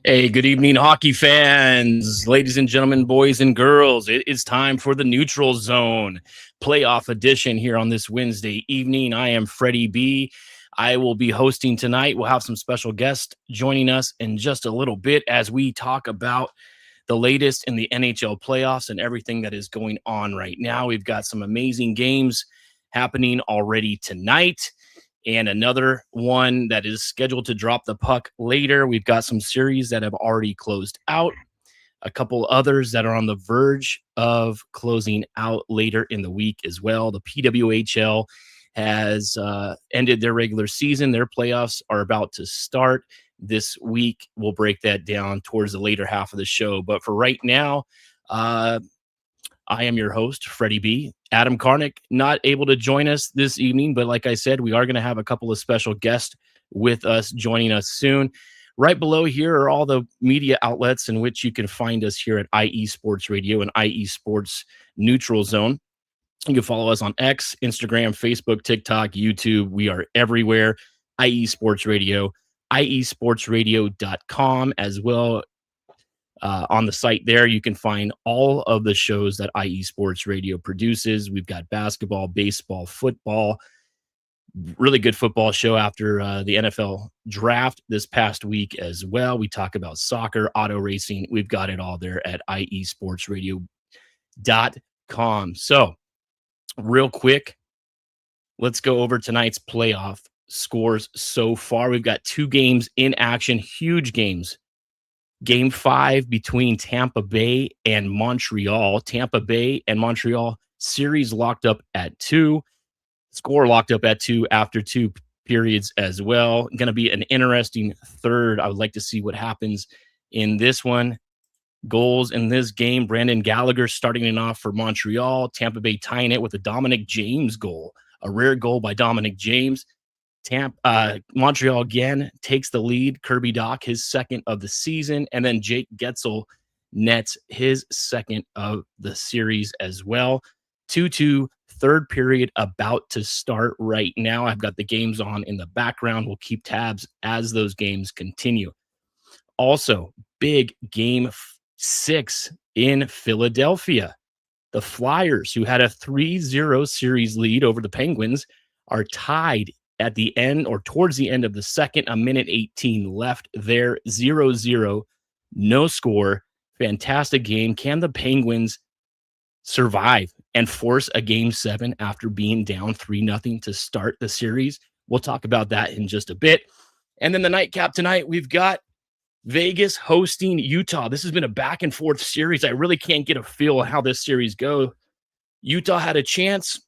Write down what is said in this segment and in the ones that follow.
Hey, good evening, hockey fans, ladies and gentlemen, boys and girls. It is time for the Neutral Zone playoff edition here on this Wednesday evening. I am Freddie B. I will be hosting tonight. We'll have some special guests joining us in just a little bit as we talk about the latest in the NHL playoffs and everything that is going on right now. We've got some amazing games happening already tonight, and another one that is scheduled to drop the puck later. We've got some series that have already closed out, a couple others that are on the verge of closing out later in the week as well. The PWHL has ended their regular season. Their playoffs are about to start this week. We'll break that down towards the later half of the show. But for right now, I am your host, Freddie B. Adam Karnik, not able to join us this evening, but like I said, we are going to have a couple of special guests with us joining us soon. Right below here are all the media outlets in which you can find us here at IE Sports Radio and IE Sports Neutral Zone. You can follow us on X, Instagram, Facebook, TikTok, YouTube. We are everywhere. IE Sports Radio, iesportsradio.com as well. On the site there, you can find all of the shows that IE Sports Radio produces. We've got basketball, baseball, football, really good football show after the NFL draft this past week as well. We talk about soccer, auto racing. We've got it all there at iesportsradio.com. So real quick, let's go over tonight's playoff scores so far. We've got two games in action, huge games. Game 5 between Tampa Bay and Montreal. Tampa Bay and Montreal series locked up at 2. Score locked up at 2 after 2 periods as well. Going to be an interesting third. I would like to see what happens in this one. Goals in this game. Brandon Gallagher starting it off for Montreal. Tampa Bay tying it with a Dominic James goal. A rare goal by Dominic James. Montreal again takes the lead. Kirby Dach, his second of the season, and then Jake Getzel nets his second of the series as well. 2-2, third period about to start right now. I've got the games on in the background. We'll keep tabs as those games continue. Also, big game 6 in Philadelphia. The Flyers, who had a 3-0 series lead over the Penguins, are tied at the end or towards the end of the second, a minute 18 left there, 0-0, no score. Fantastic game. Can the Penguins survive and force a game 7 after being down 3-0 to start the series? We'll talk about that in just a bit. And then the nightcap tonight, we've got Vegas hosting Utah. This has been a back and forth series. I really can't get a feel of how this series goes. Utah had a chance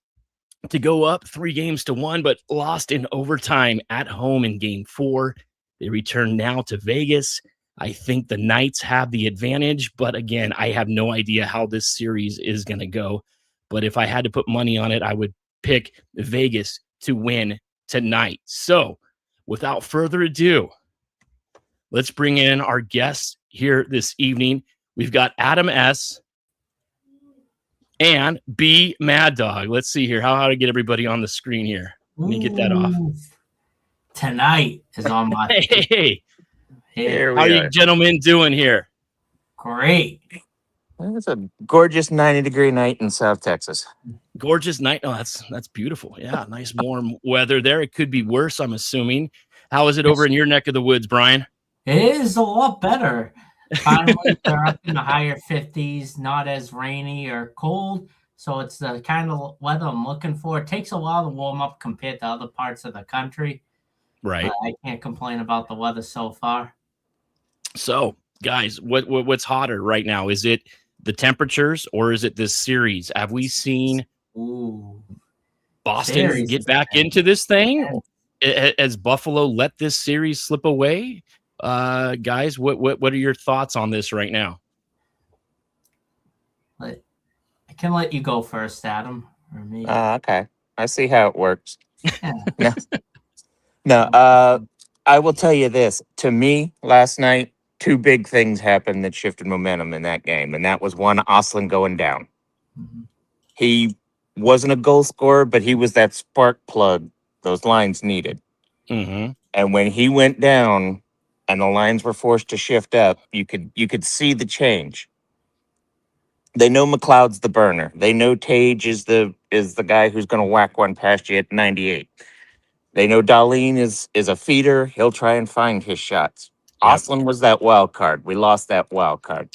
to go up 3-1, but lost in overtime at home in game 4. They return now to Vegas. I think the Knights have the advantage, but again, I have no idea how this series is going to go. But if I had to put money on it, I would pick Vegas to win tonight. So without further ado, let's bring in our guests here this evening. We've got Adam S. and B Mad Dog. Let's see here how to get everybody on the screen here. Let me get that off. Tonight is on my Hey, how are you gentlemen doing here? Great. It's a gorgeous 90-degree night in South Texas. Gorgeous night. Oh, that's beautiful. Yeah, nice warm weather there. It could be worse, I'm assuming. How is it over in your neck of the woods, Brian? It is a lot better. Finally, they're up in the higher 50s, not as rainy or cold. So it's the kind of weather I'm looking for. It takes a while to warm up compared to other parts of the country. Right. I can't complain about the weather so far. So, guys, what's hotter right now? Is it the temperatures or is it this series? Have we seen Boston get back into this thing? Has Buffalo let this series slip away? Guys, what are your thoughts on this right now? I can let you go first, Adam, or me. Okay. I see how it works. No, I will tell you this. To me, last night, 2 big things happened that shifted momentum in that game, and that was one, Oslin going down. Mm-hmm. He wasn't a goal scorer, but he was that spark plug those lines needed. Mm-hmm. And when he went down, and the lines were forced to shift up, you could see the change. They know McLeod's the burner. They know Tage is the guy who's going to whack one past you at 98. They know Darlene is a feeder. He'll try and find his shots. Yep. Oslin was that wild card. We lost that wild card.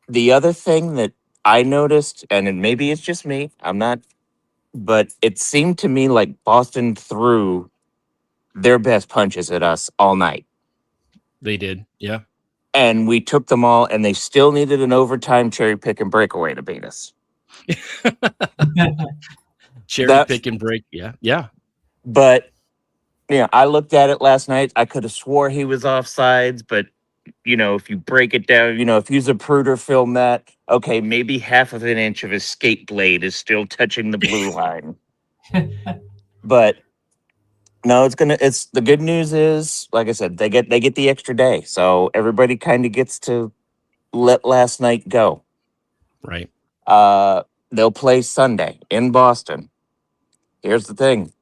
The other thing that I noticed, and maybe it's just me, I'm not, but it seemed to me like Boston threw their best punches at us all night. They did. Yeah. And we took them all, and they still needed an overtime cherry pick and breakaway to beat us. Cherry pick and break. Yeah. Yeah. But, I looked at it last night. I could have swore he was offsides, but, if you break it down, if you Zapruder film that, okay, maybe half of an inch of his skate blade is still touching the blue line. But no, it's the good news is, like I said, they get the extra day. So everybody kind of gets to let last night go. Right. They'll play Sunday in Boston. Here's the thing.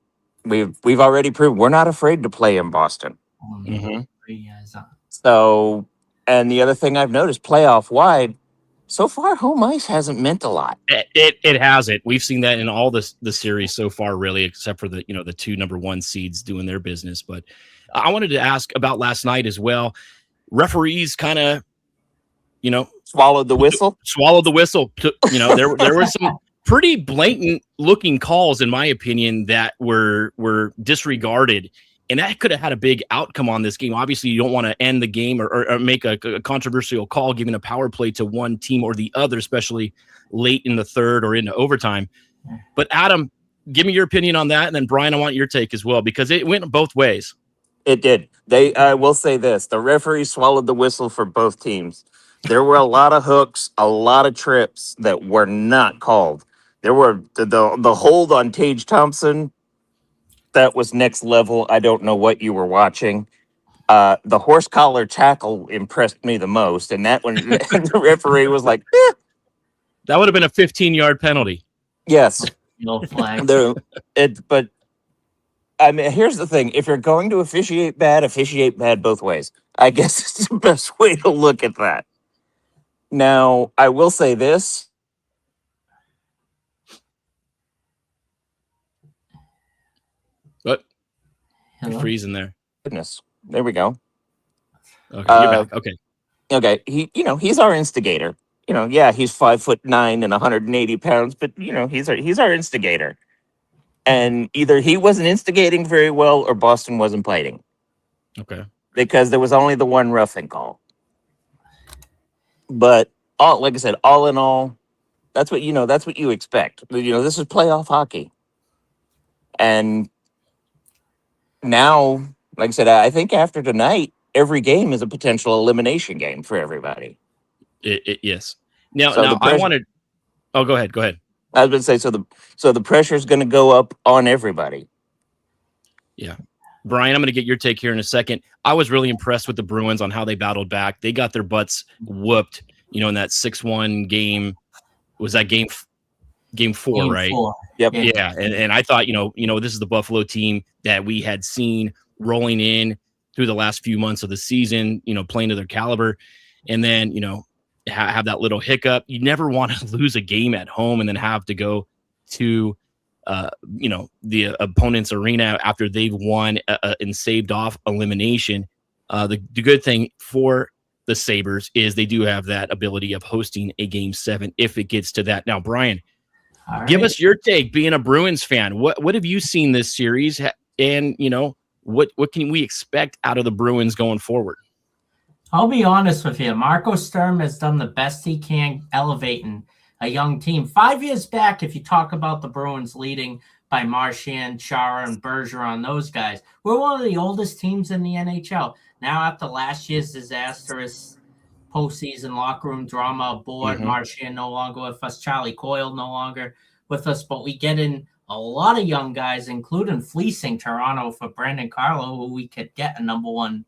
We've already proved we're not afraid to play in Boston. Mm-hmm. So, and the other thing I've noticed, playoff wide, so far home ice hasn't meant a lot. It hasn't. We've seen that in all the series so far, really, except for the the 2 number 1 seeds doing their business. But I wanted to ask about last night as well. Referees kind of, swallowed the whistle. There were some pretty blatant looking calls, in my opinion, that were disregarded. And that could have had a big outcome on this game. Obviously, you don't want to end the game or make a controversial call, giving a power play to one team or the other, especially late in the third or into overtime. But Adam, give me your opinion on that. And then Brian, I want your take as well, because it went both ways. It did. I will say this. The referee swallowed the whistle for both teams. There were a lot of hooks, a lot of trips that were not called. There were the hold on Tage Thompson. That was next level. I don't know what you were watching. The horse collar tackle impressed me the most. And that one, the referee was like, That would have been a 15-yard penalty. Yes. No flag. But I mean, here's the thing. If you're going to officiate bad both ways. I guess it's the best way to look at that. Now, I will say this. What? Hello? You're freezing there. Goodness. There we go. Okay, you're back. Okay. Okay. He's our instigator. He's 5'9" and 180 pounds, but he's our instigator. And either he wasn't instigating very well or Boston wasn't playing. Okay. Because there was only the one roughing call. But like I said, all in all, that's what you expect. This is playoff hockey. And now, like I said, I think after tonight, every game is a potential elimination game for everybody. Yes. Now, So the I pressure- wanted. Oh, go ahead. Go ahead. I was going to say, so the pressure is going to go up on everybody. Yeah. Brian, I'm going to get your take here in a second. I was really impressed with the Bruins on how they battled back. They got their butts whooped, in that 6-1 game. Was that game 4, Game right? 4. Yep. Yeah. And I thought, this is the Buffalo team that we had seen rolling in through the last few months of the season, playing to their caliber. And then, have that little hiccup. You never want to lose a game at home and then have to go to, the opponent's arena after they've won and saved off elimination. The good thing for the Sabres is they do have that ability of hosting a Game 7 if it gets to that. Now, Brian, give us your take, being a Bruins fan. What have you seen this series? And, what can we expect out of the Bruins going forward? I'll be honest with you. Marco Sturm has done the best he can elevating a young team. 5 years back, if you talk about the Bruins leading by Marchand, Chara, and Bergeron, those guys, we're one of the oldest teams in the NHL. Now, after last year's disastrous postseason locker room drama aboard, Marchand no longer with us, Charlie Coyle no longer with us, but we get in a lot of young guys, including fleecing Toronto for Brandon Carlo, who we could get a number 1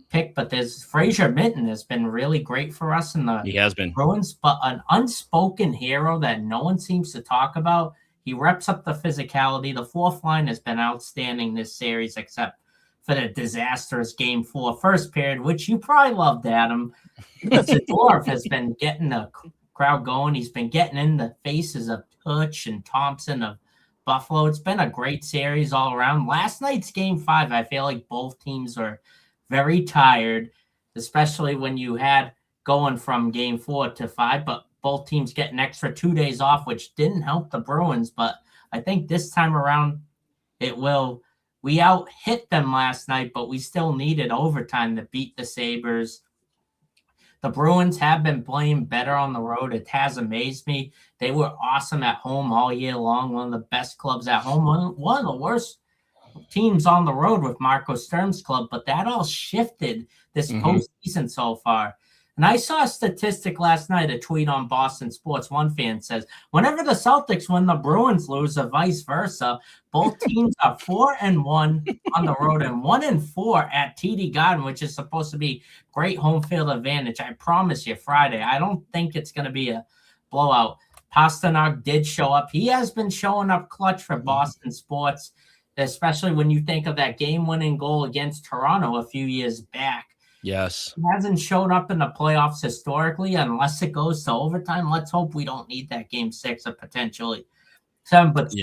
pick. But there's Fraser Minton has been really great for us in the He has been. Bruins, but an unspoken hero that no one seems to talk about. He reps up the physicality. The fourth line has been outstanding this series, except for the disastrous Game 4 first period, which you probably loved, Adam. Zadorov has been getting the crowd going. He's been getting in the faces of Tooch and Thompson of Buffalo. It's been a great series all around. Last night's Game 5, I feel like both teams are very tired, especially when you had going from Game 4 to 5, but both teams get an extra 2 days off, which didn't help the Bruins. But I think this time around it will. We out-hit them last night, but we still needed overtime to beat the Sabres. The Bruins have been playing better on the road. It has amazed me. They were awesome at home all year long, one of the best clubs at home, one of the worst teams on the road with Marco Sturm's club, but that all shifted this postseason so far. And I saw a statistic last night, a tweet on Boston Sports. One fan says, whenever the Celtics win, the Bruins lose, or vice versa. Both teams are 4-1 on the road and 1-4 at TD Garden, which is supposed to be great home field advantage. I promise you, Friday. I don't think it's going to be a blowout. Pasternak did show up. He has been showing up clutch for Boston Sports, especially when you think of that game-winning goal against Toronto a few years back. Yes. He hasn't shown up in the playoffs historically unless it goes to overtime. Let's hope we don't need that Game 6 or potentially 7. But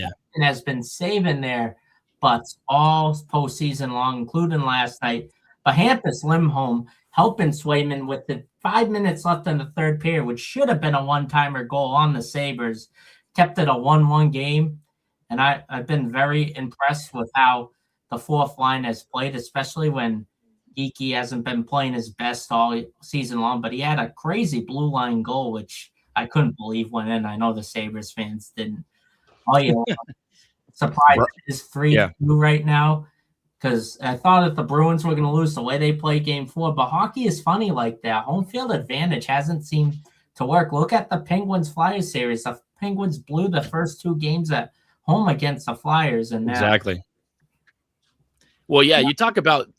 has been saving their butts all postseason long, including last night. But Hampus Lindholm helping Swayman with the 5 minutes left in the third period, which should have been a one-timer goal on the Sabres, kept it a 1-1 game. And I've been very impressed with how the fourth line has played, especially when Geeky hasn't been playing his best all season long, but he had a crazy blue line goal, which I couldn't believe went in. I know the Sabres fans didn't. Oh, yeah. Surprised it's 3-2 right now, because I thought if the Bruins were going to lose the way they play Game 4, but hockey is funny like that. Home field advantage hasn't seemed to work. Look at the Penguins-Flyers series. The Penguins blew the first 2 games at home against the Flyers. And exactly. Well, yeah, you talk about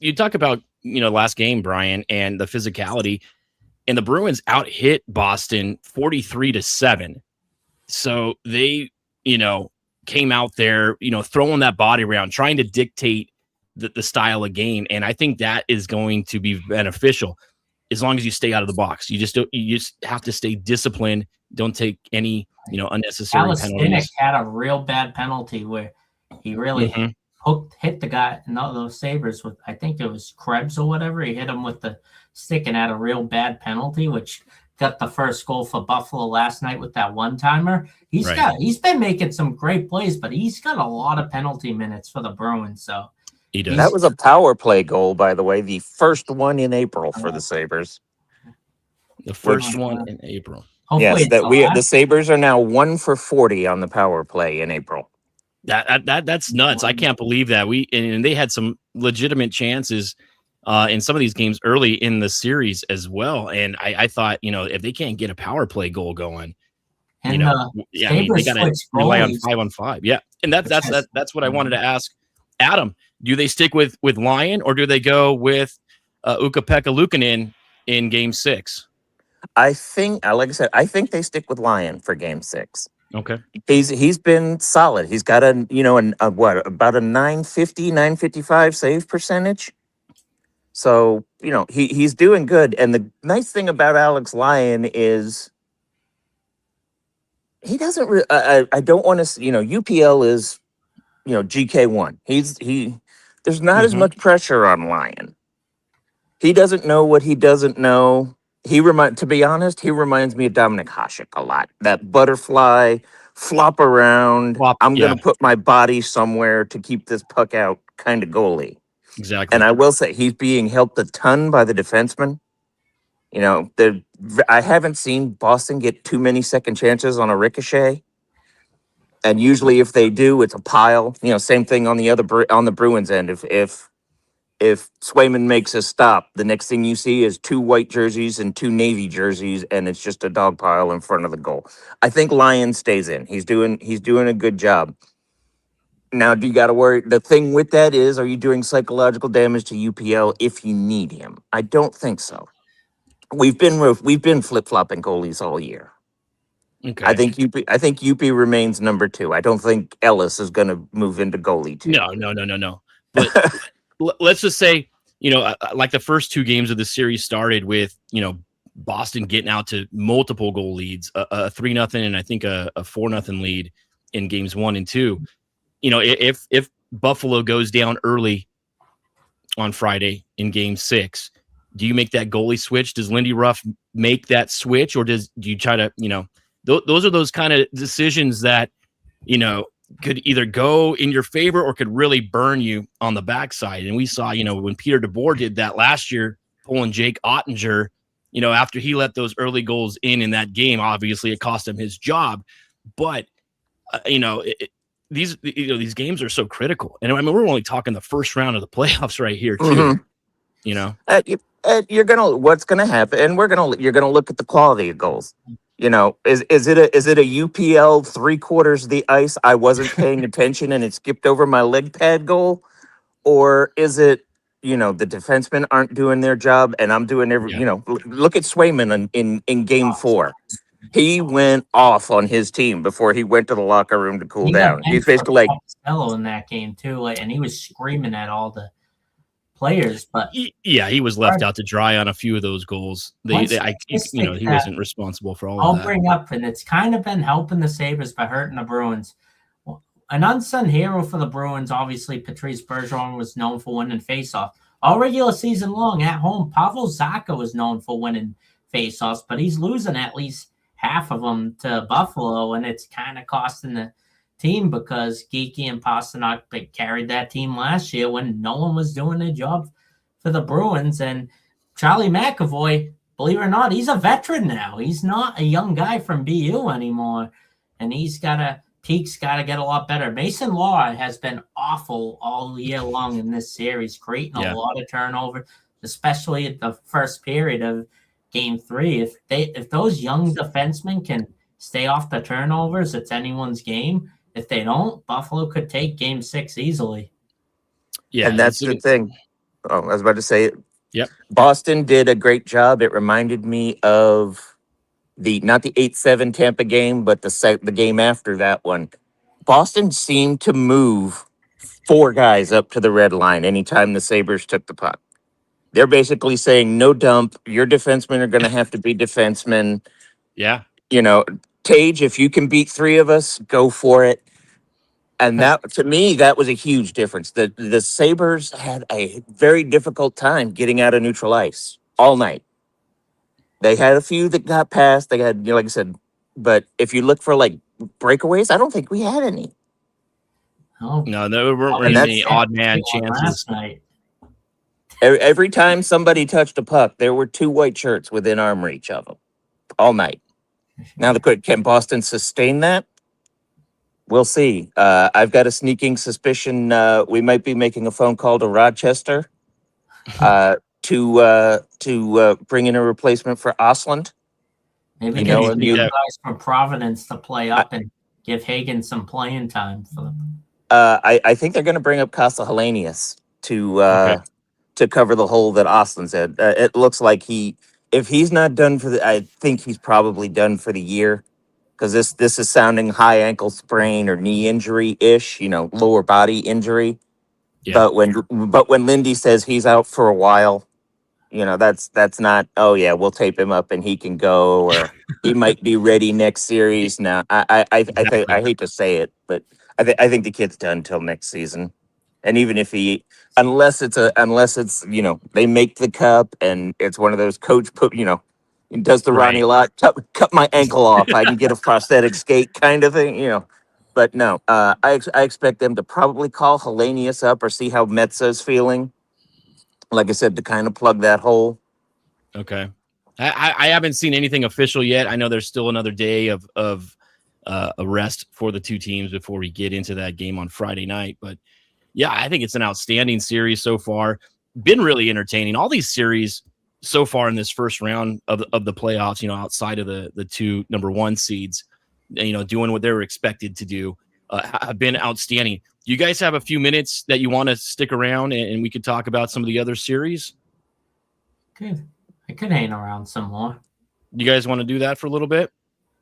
last game, Brian, and the physicality, and the Bruins out-hit Boston 43-7. So they, came out there, throwing that body around, trying to dictate the style of game. And I think that is going to be beneficial as long as you stay out of the box. You just have to stay disciplined. Don't take any, unnecessary penalties. Had a real bad penalty where he really hit the guy, those Sabres with, I think it was Krebs or whatever. He hit him with the stick and had a real bad penalty, which got the first goal for Buffalo last night with that one-timer. He's been making some great plays, but he's got a lot of penalty minutes for the Bruins. So he does. That was a power play goal, by the way, the first one in April for the Sabres. The first one in April. Hopefully the Sabres are now 1 for 40 on the power play in April. That's nuts. I can't believe that. And they had some legitimate chances in some of these games early in the series as well. And I thought, if they can't get a power play goal going, they got to rely on 5-on-5. Yeah, and that's what I wanted to ask Adam. Do they stick with Lyon, or do they go with Ukko-Pekka Luukkonen in Game 6? I think, like I said, they stick with Lyon for Game 6. Okay. He's been solid. He's got about a 950, 955 save percentage. So, he's doing good. And the nice thing about Alex Lyon is he doesn't I don't want to, UPL is, GK1. There's not as much pressure on Lyon. He doesn't know what he doesn't know. To be honest, he reminds me of Dominic Hasek a lot. That butterfly, flop around. I'm going to put my body somewhere to keep this puck out kind of goalie. Exactly. And I will say he's being helped a ton by the defenseman. I haven't seen Boston get too many second chances on a ricochet. And usually if they do, it's a pile. Same thing on the Bruins end. If Swayman makes a stop, the next thing you see is 2 white jerseys and 2 navy jerseys, and it's just a dog pile in front of the goal. I think Lyon stays in. He's doing a good job. Now, do you got to worry? The thing with that is, are you doing psychological damage to UPL if you need him? I don't think so. We've been flip-flopping goalies all year. Okay. I think UP remains number 2. I don't think Ellis is going to move into goalie 2. No. But let's just say, like the first two games of the series started with, Boston getting out to multiple goal leads, a 3-0 and I think a 4-0 lead in games 1 and 2. If Buffalo goes down early on Friday in game 6, do you make that goalie switch? Does Lindy Ruff make that switch, or do you try to, those are those kind of decisions that, could either go in your favor or could really burn you on the backside. And we saw, when Peter DeBoer did that last year, pulling Jake Ottinger, after he let those early goals in that game, obviously it cost him his job. But, these games are so critical. And I mean, we're only talking the first round of the playoffs right here too, You're what's gonna happen, and you're gonna look at the quality of goals. Is it a UPL 3/4 of the ice? I wasn't paying attention and it skipped over my leg pad goal, or is it the defensemen aren't doing their job and I'm doing look at Swayman in game 4. He went off on his team before he went to the locker room to cool down. He's basically like fellow in that game too, and he was screaming at all the players. But he was left out to dry on a few of those goals. He wasn't responsible for all of that. I'll bring up, and it's kind of been helping the Sabres by hurting the Bruins. An unsung hero for the Bruins, obviously, Patrice Bergeron was known for winning faceoff. All regular season long at home, Pavel Zacha was known for winning faceoffs, but he's losing at least half of them to Buffalo, and it's kind of costing the team because Geeky and Pasternak carried that team last year when no one was doing their job for the Bruins. And Charlie McAvoy, believe it or not, he's a veteran now. He's not a young guy from BU anymore, and Peake's got to get a lot better. Mason Law has been awful all year long in this series, creating a lot of turnover, especially at the first period of Game 3. If those young defensemen can stay off the turnovers, it's anyone's game. If they don't, Buffalo could take Game 6 easily. Yeah, and that's the thing. Oh, I was about to say it. Yep. Boston did a great job. It reminded me of not the 8-7 Tampa game, but the game after that one. Boston seemed to move 4 guys up to the red line anytime the Sabres took the puck. They're basically saying, no dump. Your defensemen are going to have to be defensemen. Yeah. Tage, if you can beat 3 of us, go for it. And that, to me, that was a huge difference. The Sabres had a very difficult time getting out of neutral ice all night. They had a few that got past. They had, like I said, but if you look for like breakaways, I don't think we had any. No, there weren't any odd man chances. Every time somebody touched a puck, there were 2 white shirts within arm reach of them all night. Now, can Boston sustain that? We'll see. I've got a sneaking suspicion we might be making a phone call to Rochester to bring in a replacement for Osland. Maybe get some guys from Providence to play up and give Hagen some playing time for them. I think they're going to bring up Costa Hellenius to cover the hole that Osland's had. It looks like if he's not done I think he's probably done for the year, because this is sounding high ankle sprain or knee injury ish, lower body injury. Yeah. But when Lindy says he's out for a while, that's not, oh yeah, we'll tape him up and he can go, or he might be ready next series. Now I hate to say it, but I think the kid's done till next season. And even if unless it's they make the cup and it's one of those coach does the Ronnie Lott cut my ankle off, I can get a prosthetic skate kind of thing, But no, I expect them to probably call Hellenius up or see how Metza's feeling. Like I said, to kind of plug that hole. Okay. I haven't seen anything official yet. I know there's still another day of a rest for the 2 teams before we get into that game on Friday night. But yeah, I think it's an outstanding series so far. Been really entertaining. All these series so far in this first round of the playoffs, outside of the 2 number 1 seeds, doing what they were expected to do, have been outstanding. Do you guys have a few minutes that you want to stick around and we could talk about some of the other series? Good. I could hang around some more. You guys want to do that for a little bit?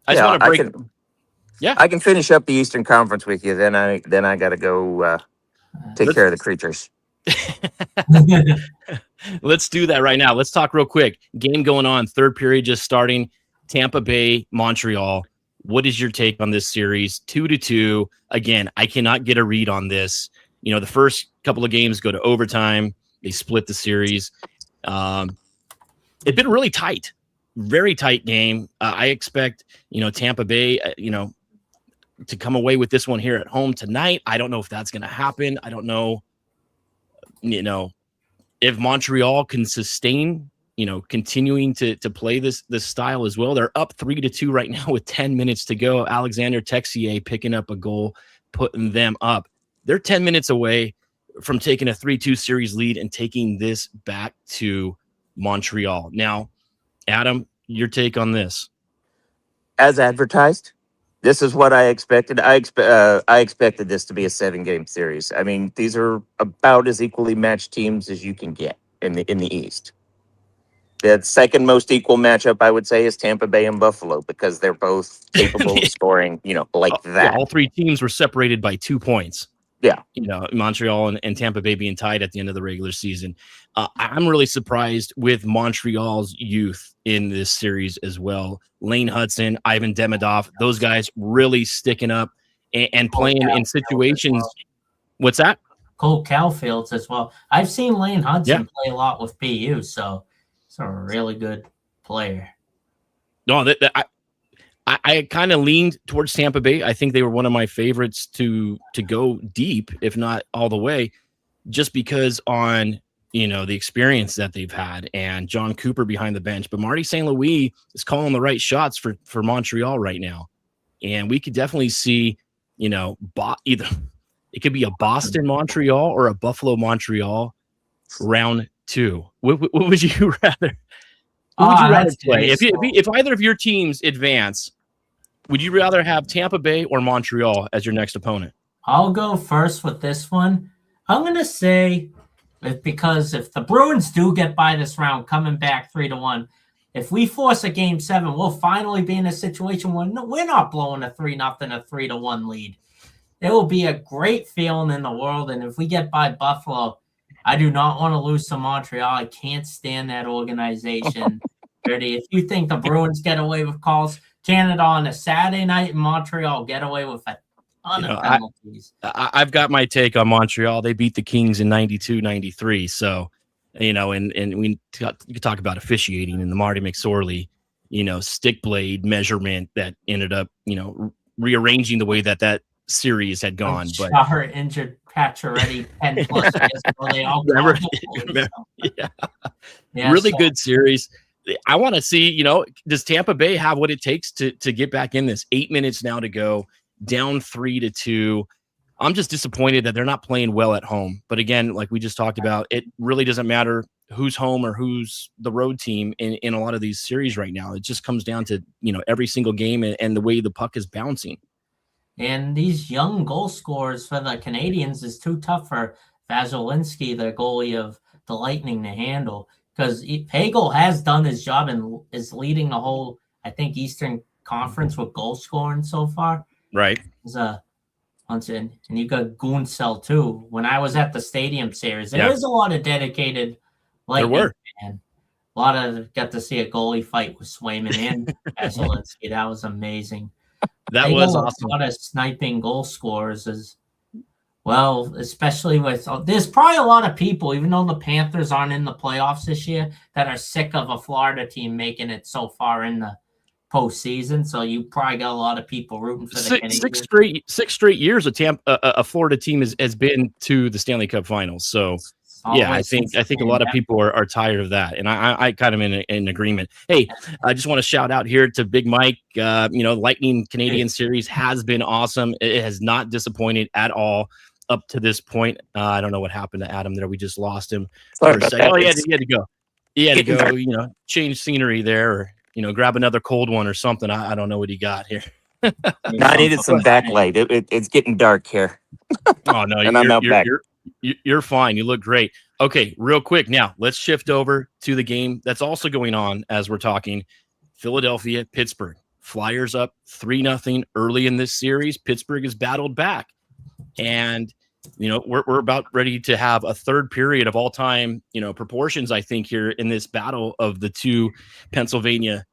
I just want to break. I can finish up the Eastern Conference with you. Then I got to go take care of the creatures. Let's do that right now. Let's talk real quick. Game going on, third period just starting. Tampa Bay, Montreal. What is your take on this series? 2-2. Again, I cannot get a read on this. You know, the first couple of games go to overtime. They split the series. It's been really tight, very tight game. I expect, Tampa Bay, to come away with this one here at home tonight. I don't know if that's going to happen. I don't know, if Montreal can sustain, continuing to play this style as well. They're up 3-2 right now with 10 minutes to go. Alexander Texier picking up a goal, putting them up. They're 10 minutes away from taking a 3-2 series lead and taking this back to Montreal. Now, Adam, your take on this? As advertised, this is what I expected. I expected this to be a 7-game series. I mean, these are about as equally matched teams as you can get in the East. The second most equal matchup, I would say, is Tampa Bay and Buffalo, because they're both capable of scoring, like that. Yeah, all three teams were separated by 2 points. Yeah. Montreal and Tampa Bay being tied at the end of the regular season. I'm really surprised with Montreal's youth in this series as well. Lane Hudson, Ivan Demidov, those guys really sticking up and playing in situations. Well. What's that? Cole Caulfield's as well. I've seen Lane Hudson play a lot with BU, so he's a really good player. No, I kind of leaned towards Tampa Bay. I think they were one of my favorites to go deep, if not all the way, just because on, the experience that they've had and John Cooper behind the bench. But Marty St. Louis is calling the right shots for Montreal right now. And we could definitely see, either it could be a Boston Montreal or a Buffalo Montreal round 2. What would you rather? Who would you rather play? If either of your teams advance, would you rather have Tampa Bay or Montreal as your next opponent? I'll go first with this one. I'm going to say, because if the Bruins do get by this round, coming back 3-1, if we force a Game 7, we'll finally be in a situation where we're not blowing a 3-0, a 3-1 lead. It will be a great feeling in the world. And if we get by Buffalo, I do not want to lose to Montreal. I can't stand that organization. Freddie, if you think the Bruins get away with calls, Canada on a Saturday night in Montreal get away with a ton of penalties. I've got my take on Montreal. They beat the Kings in 92, 93. So, and we could talk about officiating and the Marty McSorley, stick blade measurement that ended up, rearranging the way that series had gone. But her injured Pacioretty 10 plus years ago. They all really good series. I want to see, does Tampa Bay have what it takes to get back in this? 8 minutes now to go, down 3-2. I'm just disappointed that they're not playing well at home. But again, like we just talked about, it really doesn't matter who's home or who's the road team in a lot of these series right now. It just comes down to, every single game and the way the puck is bouncing. And these young goal scorers for the Canadians is too tough for Vasilevsky, the goalie of the Lightning, to handle. Because Hagel has done his job and is leading the whole, I think, Eastern Conference with goal scoring so far. Right. And you got Gunsel too. When I was at the Stadium Series, there was a lot of dedicated Lightning fans. A lot of got to see a goalie fight with Swayman and Vasilevsky. That was amazing. That was awesome. A lot of sniping goal scorers as well, especially with there's probably a lot of people, even though the Panthers aren't in the playoffs this year, that are sick of a Florida team making it so far in the postseason. So you probably got a lot of people rooting for the Canadiens. Six straight years a Florida team has been to the Stanley Cup Finals. So I think a lot of people are tired of that, and I kind of in agreement. Hey, I just want to shout out here to Big Mike. Lightning Canadian series has been awesome. It has not disappointed at all up to this point. I don't know what happened to Adam there. We just lost him. He had to go. He had to go. Change scenery there, or grab another cold one or something. I don't know what he got here. I needed some backlight. It's getting dark here. Oh no, and I'm out back. You're fine. You look great. Okay, real quick. Now let's shift over to the game that's also going on as we're talking. Philadelphia, Pittsburgh. Flyers up 3-0 early in this series. Pittsburgh has battled back. And we're about ready to have a third period of all time, proportions, I think, here in this battle of the two Pennsylvania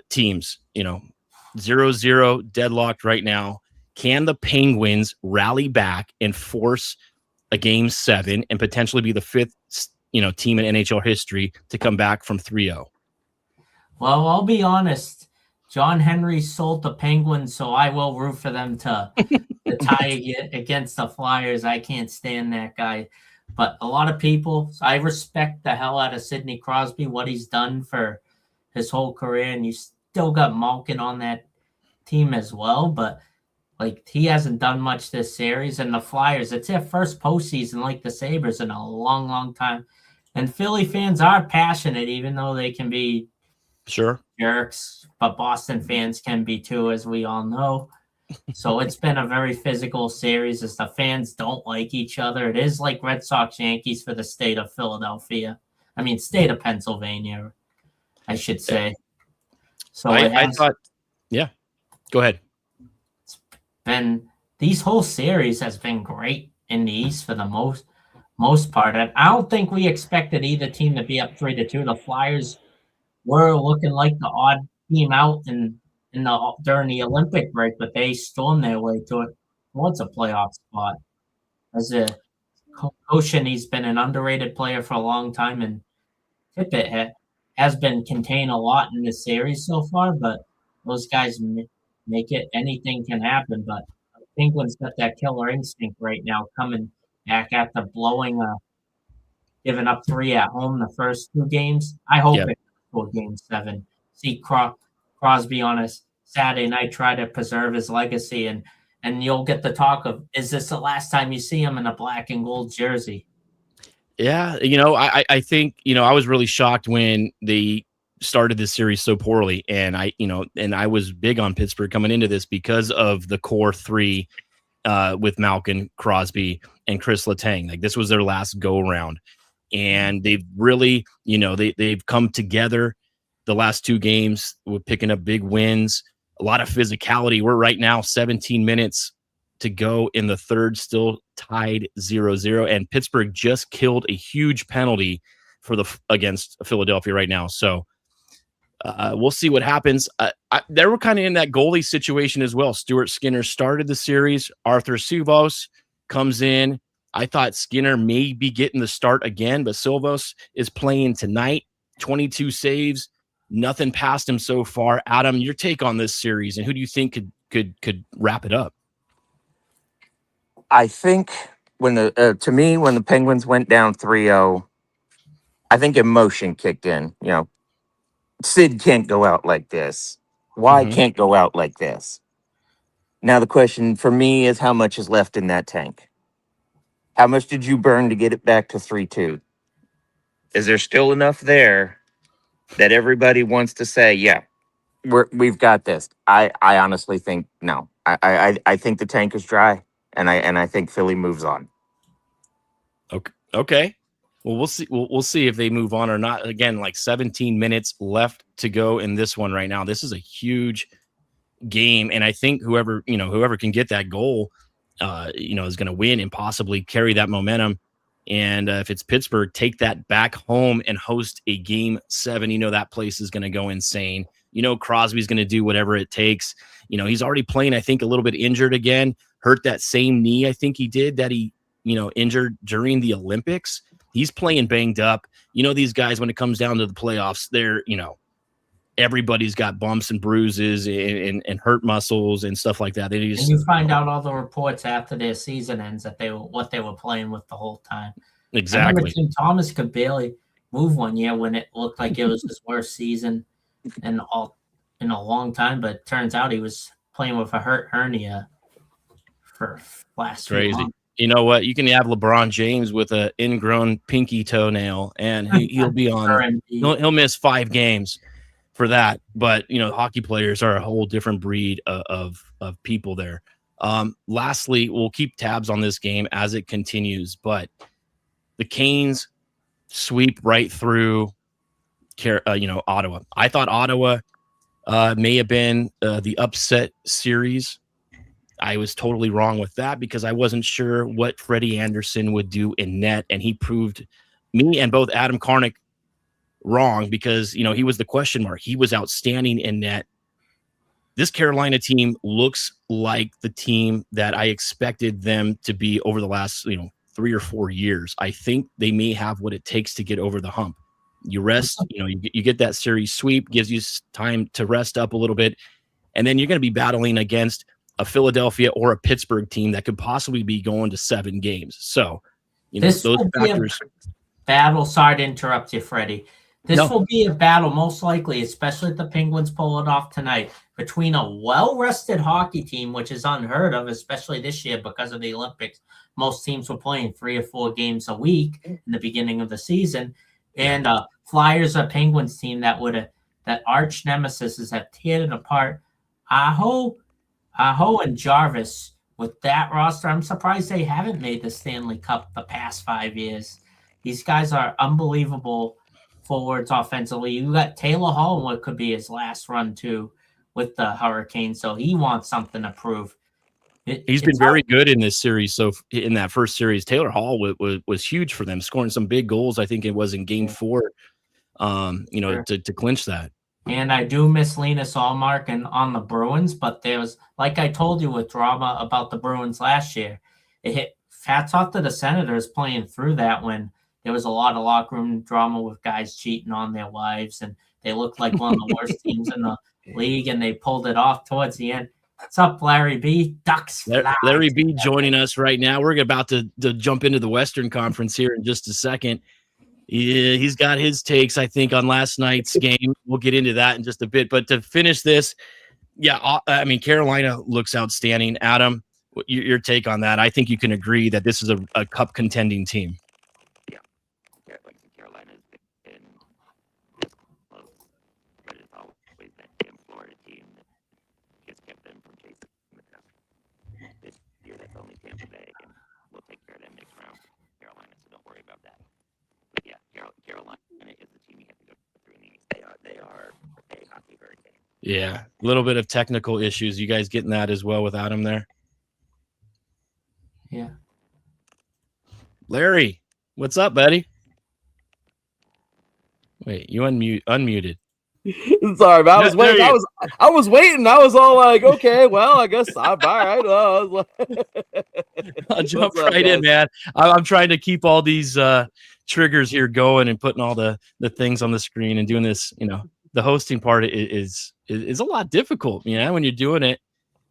teams. 0-0 deadlocked right now. Can the Penguins rally back and force a game 7 and potentially be the fifth, team in NHL history to come back from 3-0? Well, I'll be honest. John Henry sold the Penguins, so I will root for them to tie against the Flyers. I can't stand that guy. But a lot of people, I respect the hell out of Sidney Crosby, what he's done for his whole career, and you still got Malkin on that team as well. But he hasn't done much this series, and the Flyers, it's their first postseason like the Sabres in a long, long time. And Philly fans are passionate, even though they can be jerks, but Boston fans can be too, as we all know. So it's been a very physical series as the fans don't like each other. It is like Red Sox Yankees for the state of Philadelphia. I mean, state of Pennsylvania, I should say. So I thought, yeah, go ahead. These whole series has been great in the East for the most part. And I don't think we expected either team to be up 3-2. The Flyers were looking like the odd team out during the Olympic break, but they stormed their way towards a playoff spot. As a Ocean, he's been an underrated player for a long time, and Tippett has been contained a lot in this series so far, but those guys make it. Anything can happen, but the Penguins got that killer instinct right now, coming back after giving up 3 at home the first 2 games. I hope it's for game 7. See Crosby on a Saturday night try to preserve his legacy, and you'll get the talk of, is this the last time you see him in a black and gold jersey? Yeah, I think, I was really shocked when they started this series so poorly, and I was big on Pittsburgh coming into this because of the core 3 with Malkin, Crosby, and Chris Letang. This was their last go around, and they've really, they've come together the last 2 games with picking up big wins, a lot of physicality. We're right now 17 minutes to go in the third, still tied 0-0, and Pittsburgh just killed a huge penalty against Philadelphia right now. So we'll see what happens. They were kind of in that goalie situation as well. Stuart Skinner started the series. Arthur Silvos comes in. I thought Skinner may be getting the start again, but Silvos is playing tonight. 22 saves, nothing past him so far. Adam, your take on this series, and who do you think could wrap it up? I think when the Penguins went down 3-0, I think emotion kicked in. Sid can't go out like this. Why can't go out like this? Now the question for me is, how much is left in that tank? How much did you burn to get it back to 3-2? Is there still enough there that everybody wants to say, yeah, we've got this? I honestly think no. I think the tank is dry, and I think Philly moves on. Okay. Well, we'll see. We'll see if they move on or not. Again, 17 minutes left to go in this one right now. This is a huge game, and I think whoever can get that goal, is going to win and possibly carry that momentum. And if it's Pittsburgh, take that back home and host a game 7. That place is going to go insane. Crosby's going to do whatever it takes. He's already playing, I think, a little bit injured again. Hurt that same knee, I think he did, that he, injured during the Olympics. He's playing banged up. These guys, when it comes down to the playoffs, they're, everybody's got bumps and bruises and hurt muscles and stuff like that. And you find out all the reports after their season ends that what they were playing with the whole time. Exactly. Tim Thomas could barely move one year when it looked like it was his worst season in a long time, but it turns out he was playing with a hurt hernia for last crazy. Months. You know what? You can have LeBron James with an ingrown pinky toenail, and he'll be on. He'll miss 5 games for that. But hockey players are a whole different breed of people there. Lastly, we'll keep tabs on this game as it continues. But the Canes sweep right through, Ottawa. I thought Ottawa may have been the upset series I was totally wrong with that because I wasn't sure what Freddie Anderson would do in net, and he proved me and both Adam Karnik wrong because, he was the question mark. He was outstanding in net. This Carolina team looks like the team that I expected them to be over the last, 3 or 4 years. I think they may have what it takes to get over the hump. You rest, you get that series sweep, gives you time to rest up a little bit, and then you're going to be battling against a Philadelphia or a Pittsburgh team that could possibly be going to 7 games. So, this those will factors. Be a battle. Sorry to interrupt you, Freddie. This will be a battle, most likely, especially if the Penguins pull it off tonight, between a well-rested hockey team, which is unheard of, especially this year because of the Olympics. Most teams were playing 3 or 4 games a week in the beginning of the season, and Flyers or Penguins team that arch nemesis have teared it apart. Aho and Jarvis with that roster, I'm surprised they haven't made the Stanley Cup the past 5 years. These guys are unbelievable forwards offensively. You got Taylor Hall in what could be his last run too with the Hurricanes, so he wants something to prove. He's been very good in this series. So in that first series, Taylor Hall was huge for them, scoring some big goals. I think it was in Game 4, to clinch that. And I do miss Linus Allmark and on the Bruins, but there was, like I told you with drama about the Bruins last year, hats off to the Senators playing through that when there was a lot of locker room drama with guys cheating on their wives, and they looked like one of the worst teams in the league, and they pulled it off towards the end. What's up, Larry B? Ducks fly. Larry B joining us right now. We're about to jump into the Western Conference here in just a second. He's got his takes, I think, on last night's game. We'll get into that in just a bit. But to finish this, Carolina looks outstanding. Adam, your take on that? I think you can agree that this is a cup contending team. Yeah, Carolina's been close, but it's always that damn Florida team that just kept them from chasing the cup. This year, that's only Tampa Bay, and we'll take care of them next round. Carolina, so don't worry about that. But yeah, Carolina is the team you have to go through. They are a hockey hurricane. Yeah, a little bit of technical issues. You guys getting that as well with Adam there? Yeah. Larry, what's up, buddy? Wait, you unmuted. Sorry, man. I was waiting. I was waiting. I was all like, okay, well, I guess I'm all right. I'll jump right in, man. I'm trying to keep all these triggers here going and putting all the things on the screen and doing this. The hosting part is a lot difficult, when you're doing it.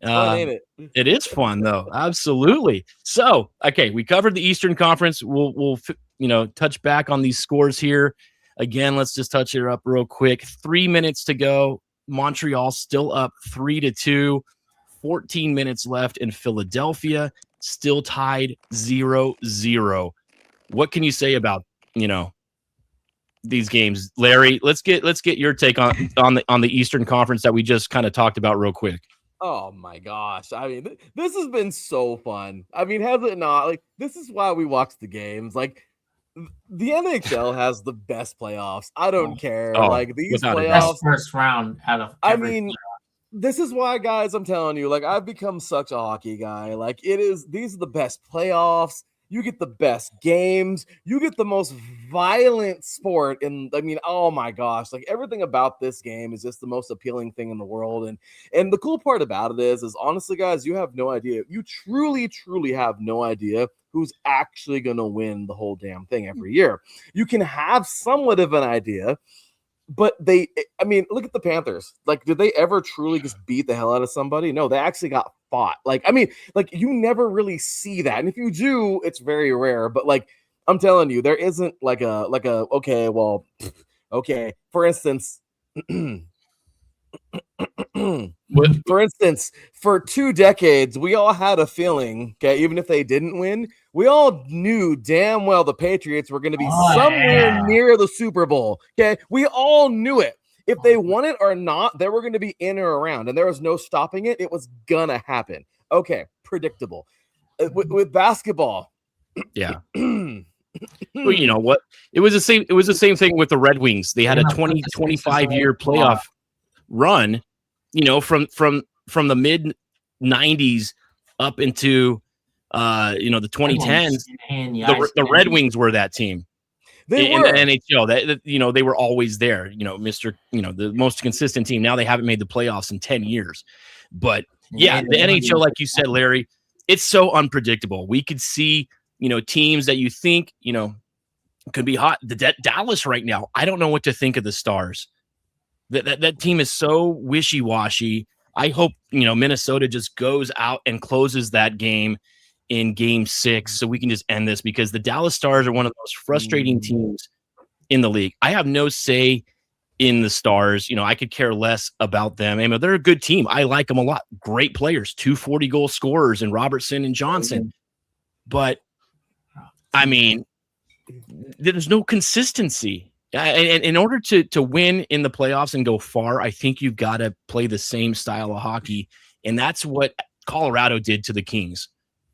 Fun, ain't it? It is fun though. Absolutely. So, okay, we covered the Eastern Conference. We'll touch back on these scores here. Again, let's just touch it up real quick. 3 minutes to go. Montreal still up 3-2. 14 minutes left in Philadelphia, still tied 0-0. What can you say about, these games? Larry, let's get your take on the Eastern Conference that we just kind of talked about real quick. Oh my gosh. I mean, this has been so fun. I mean, has it not? Like, this is why we watch the games. Like, the NHL has the best playoffs. I don't care. Like, these playoffs, first round out of this is why, guys, I'm telling you, like, I've become such a hockey guy. Like, these are the best playoffs. You get the best games. You get the most violent sport. And I mean, oh my gosh, like everything about this game is just the most appealing thing in the world. And the cool part about it is honestly, guys, you have no idea. You truly, truly have no idea who's actually going to win the whole damn thing every year. You can have somewhat of an idea, but look at the Panthers. Like, did they ever truly just beat the hell out of somebody? No, they actually got fought. Like, you never really see that. And if you do, it's very rare. But like, I'm telling you, there isn't okay. For instance, for 2 decades, we all had a feeling, okay, even if they didn't win, we all knew damn well the Patriots were going to be somewhere near the Super Bowl. Okay, we all knew it. If they won it or not, they were going to be in or around, and there was no stopping it. It was gonna happen. Okay, predictable. With basketball, yeah. Well, you know what? It was the same thing with the Red Wings. They had a 25-year playoff run, from the mid 90s up into the 2010s. The Red Wings were that team. They in were. the NHL. They were always there. The most consistent team. Now they haven't made the playoffs in 10 years. But yeah, the NHL, like you said, Larry, it's so unpredictable. We could see, teams that you think, could be hot. The Dallas right now, I don't know what to think of the Stars. That team is so wishy-washy. I hope, Minnesota just goes out and closes that game in game 6 so we can just end this, because the Dallas Stars are one of the most frustrating teams in the league. I have no say in the Stars. I could care less about them. I mean, they're a good team. I like them a lot. Great players, 240 goal scorers in Robertson and Johnson. But I mean, there's no consistency. And in order to win in the playoffs and go far, I think you've got to play the same style of hockey. And that's what Colorado did to the Kings.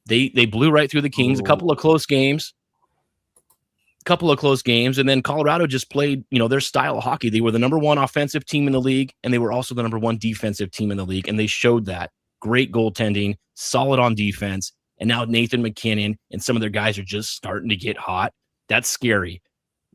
They blew right through the Kings, a couple of close games, and then Colorado just played, their style of hockey. They were the number 1 offensive team in the league, and they were also the number 1 defensive team in the league, and they showed that. Great goaltending, solid on defense, and now Nathan McKinnon and some of their guys are just starting to get hot. That's scary.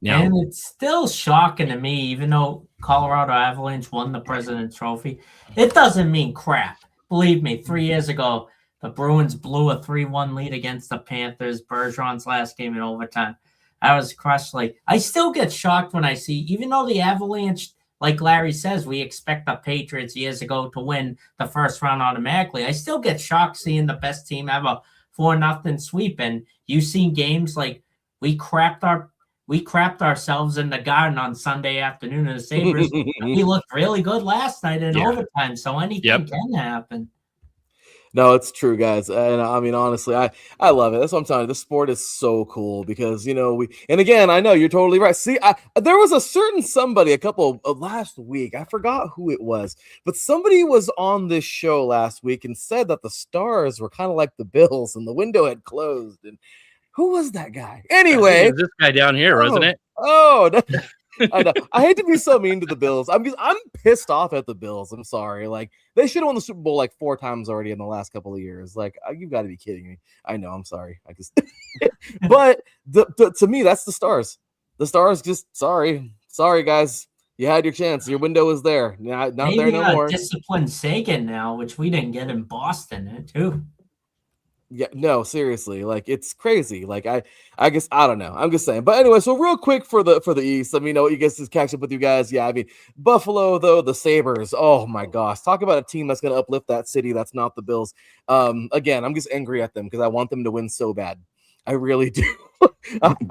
Now, and it's still shocking to me, even though Colorado Avalanche won the President's Trophy, it doesn't mean crap. Believe me, 3 years ago, the Bruins blew a 3-1 lead against the Panthers, Bergeron's last game in overtime. I was crushed. I still get shocked when I see, even though the Avalanche, like Larry says, we expect the Patriots years ago to win the first round automatically. I still get shocked seeing the best team have a 4-0 sweep. And you've seen games like we crapped ourselves in the Garden on Sunday afternoon, and the Sabres, we looked really good last night in overtime. So anything can happen. No, it's true, guys. And I mean, honestly, I love it. That's what I'm telling you. The sport is so cool because, and again, I know you're totally right. See, there was a certain somebody last week. I forgot who it was, but somebody was on this show last week and said that the Stars were kind of like the Bills and the window had closed. And who was that guy? Anyway, this guy down here, wasn't it? Oh, I know. I hate to be so mean to the Bills. I'm pissed off at the Bills. I'm sorry. They should have won the Super Bowl 4 times already in the last couple of years. You've got to be kidding me. I know. I'm sorry. But to me, that's the Stars. The Stars just sorry, guys. You had your chance. Your window was there. Not there no more. Discipline Sagan now, which we didn't get in Boston too. Yeah, no, seriously, it's crazy. I guess I don't know. I'm just saying. But anyway, so real quick for the East. I mean, you guys just catch up with you guys. Yeah, I mean, Buffalo though, the Sabres. Oh my gosh, talk about a team that's going to uplift that city. That's not the Bills. Again, I'm just angry at them because I want them to win so bad. I really do.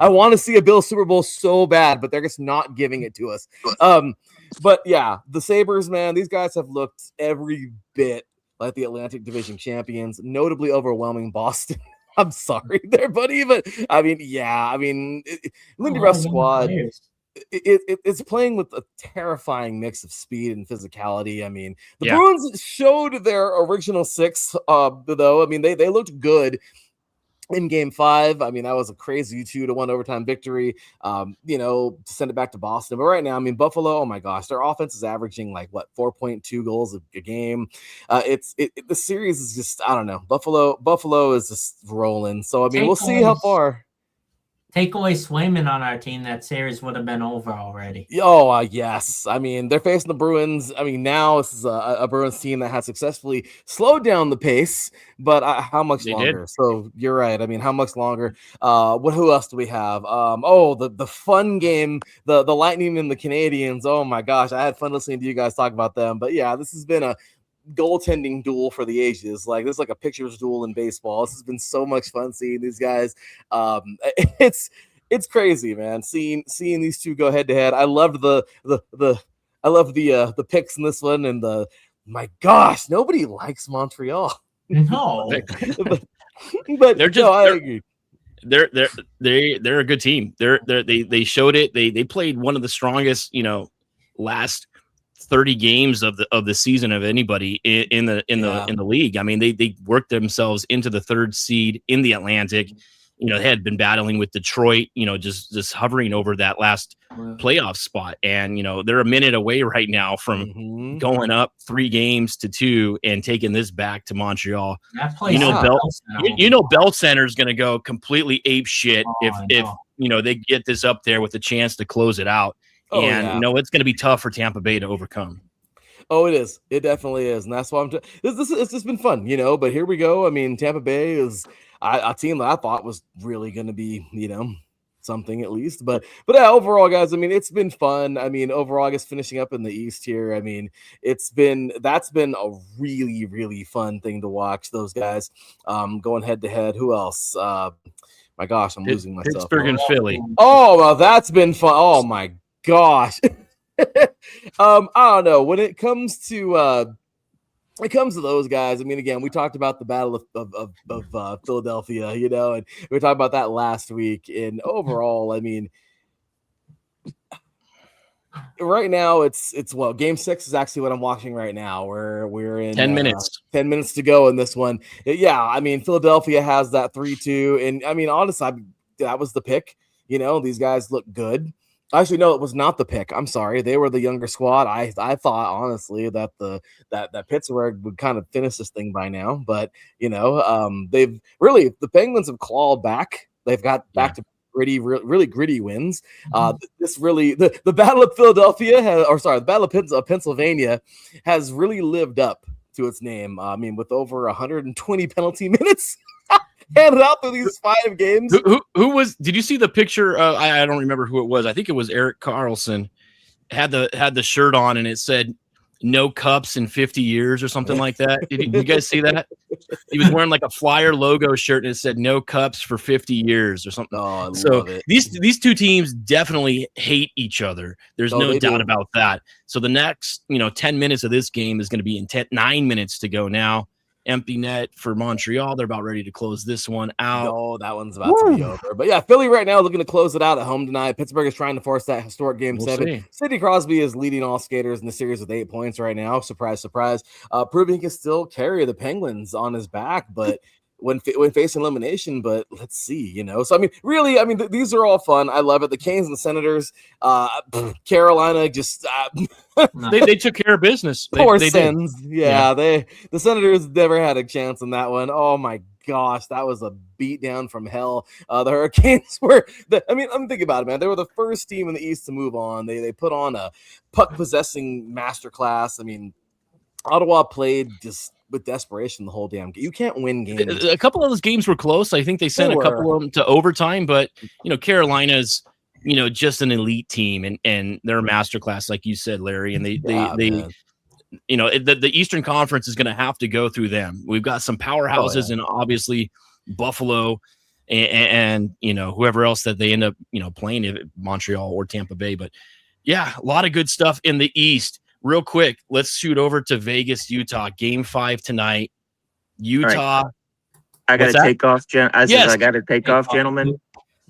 I want to see a Bills Super Bowl so bad, but they're just not giving it to us. But yeah, the Sabres, man, these guys have looked every bit like the Atlantic Division champions, notably overwhelming Boston. I'm sorry there, buddy, but Lindy Ruff's squad, it's playing with a terrifying mix of speed and physicality. I mean, the Bruins showed their original 6, though. I mean, they looked good in game 5. I mean, that was a crazy 2-1 overtime victory, to send it back to Boston. But right now, I mean, Buffalo, oh my gosh, their offense is averaging 4.2 goals a game. The series is just, I don't know. Buffalo is just rolling. So, I mean, we'll see how far. Take away Swayman on our team, that series would have been over already. Oh, yes. I mean, they're facing the Bruins. I mean, now this is a Bruins team that has successfully slowed down the pace, but how much longer? So you're right. I mean, how much longer? Who else do we have? The fun game, the Lightning and the Canadians. Oh my gosh, I had fun listening to you guys talk about them. But yeah, this has been a goaltending duel for the ages. This is like a pitcher's duel in baseball. This has been so much fun seeing these guys. It's crazy, man. Seeing these two go head to head. I loved the picks in this one, and my gosh, nobody likes Montreal. No, but they're just. I agree. They're a good team. They showed it. They played one of the strongest, last 30 games of the season of anybody in the league. I mean, they worked themselves into the 3rd seed in the Atlantic. they had been battling with Detroit, just hovering over that last playoff spot. And, they're a minute away right now from going up 3 games to 2 and taking this back to Montreal. Bell Center is going to go completely ape shit if they get this up there with a chance to close it out. It's going to be tough for Tampa Bay to overcome. Oh, it is. It definitely is. And that's why it's just been fun, but here we go. I mean, Tampa Bay is a team that I thought was really going to be, something at least. But yeah, overall, guys, I mean, it's been fun. I mean, overall, I guess finishing up in the East here, I mean, that's been a really, really fun thing to watch. Those guys going head to head. Who else? My gosh, I'm losing myself. Pittsburgh and Philly. Oh, well, that's been fun. Oh my gosh. I don't know. When it comes to those guys, I mean, again, we talked about the Battle of Philadelphia, and we talked about that last week. And overall, I mean, right now it's game 6 is actually what I'm watching right now. We're in 10 minutes. 10 minutes to go in this one. Yeah, I mean, Philadelphia has that 3-2, and I mean, honestly, that was the pick. These guys look good. Actually, no, it was not the pick. I'm sorry. They were the younger squad. I thought, honestly, that that Pittsburgh would kind of finish this thing by now. But, they've really – the Penguins have clawed back. They've got back to really gritty wins. This really – the Battle of Philadelphia – the Battle of Pennsylvania has really lived up to its name. I mean, with over 120 penalty minutes – handed out through these 5 games. Who was? Did you see the picture? I don't remember who it was. I think it was Eric Carlson. Had the shirt on and it said "No cups in 50 years" or something like that. Did you guys see that? He was wearing like a Flyer logo shirt and it said "No cups for 50 years" or something. Oh, I love it. These 2 teams definitely hate each other. There's no doubt about that. So the next 10 minutes of this game is going to be in 9 minutes to go now. Empty net for Montreal. They're about ready to close this one out. No, that one's about to be over. But yeah, Philly right now looking to close it out at home tonight. Pittsburgh is trying to force that historic game 7. See. Sidney Crosby is leading all skaters in the series with 8 points right now. Surprise, surprise. Proving he can still carry the Penguins on his back, but when facing elimination, but let's see, So, I mean, really, these are all fun. I love it. The Canes and the Senators, Carolina just they took care of business. Poor they Sens. Yeah, the Senators never had a chance in that one. Oh my gosh, that was a beatdown from hell. The Hurricanes were I'm thinking about it, man. They were the first team in the East to move on. They put on a puck possessing masterclass. I mean, Ottawa played just with desperation the whole damn game. You can't win games. A couple of those games were close. I think they sent a couple of them to overtime, but Carolina's just an elite team and they're a masterclass, like you said, Larry. And the Eastern Conference is going to have to go through them. We've got some powerhouses and obviously Buffalo and whoever else that they end up playing, if Montreal or Tampa Bay. But yeah, a lot of good stuff in the East. Real quick, let's shoot over to Vegas, Utah. Game 5 tonight. Utah. Right. I got to take off. I got to take off, gentlemen.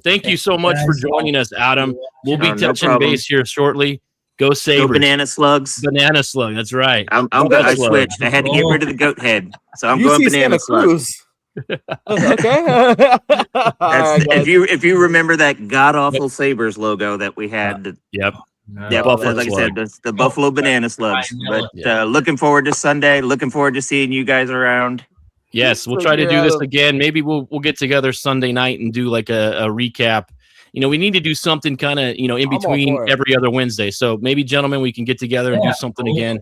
Thank you so much for joining us, Adam. We'll be touching base here shortly. Go Sabres. Go Banana Slugs. Banana Slug. That's right. I switched. I had to get rid of the goat head, so I'm going Banana Slugs. Okay. If you remember that god awful Sabres logo that we had. Yep. Yeah, like I said, the Buffalo Banana Slugs. But looking forward to Sunday. Looking forward to seeing you guys around. Yes, we'll try to do this again. Maybe we'll get together Sunday night and do like a recap. We need to do something kind of in between every other Wednesday. So maybe, gentlemen, we can get together and do something again.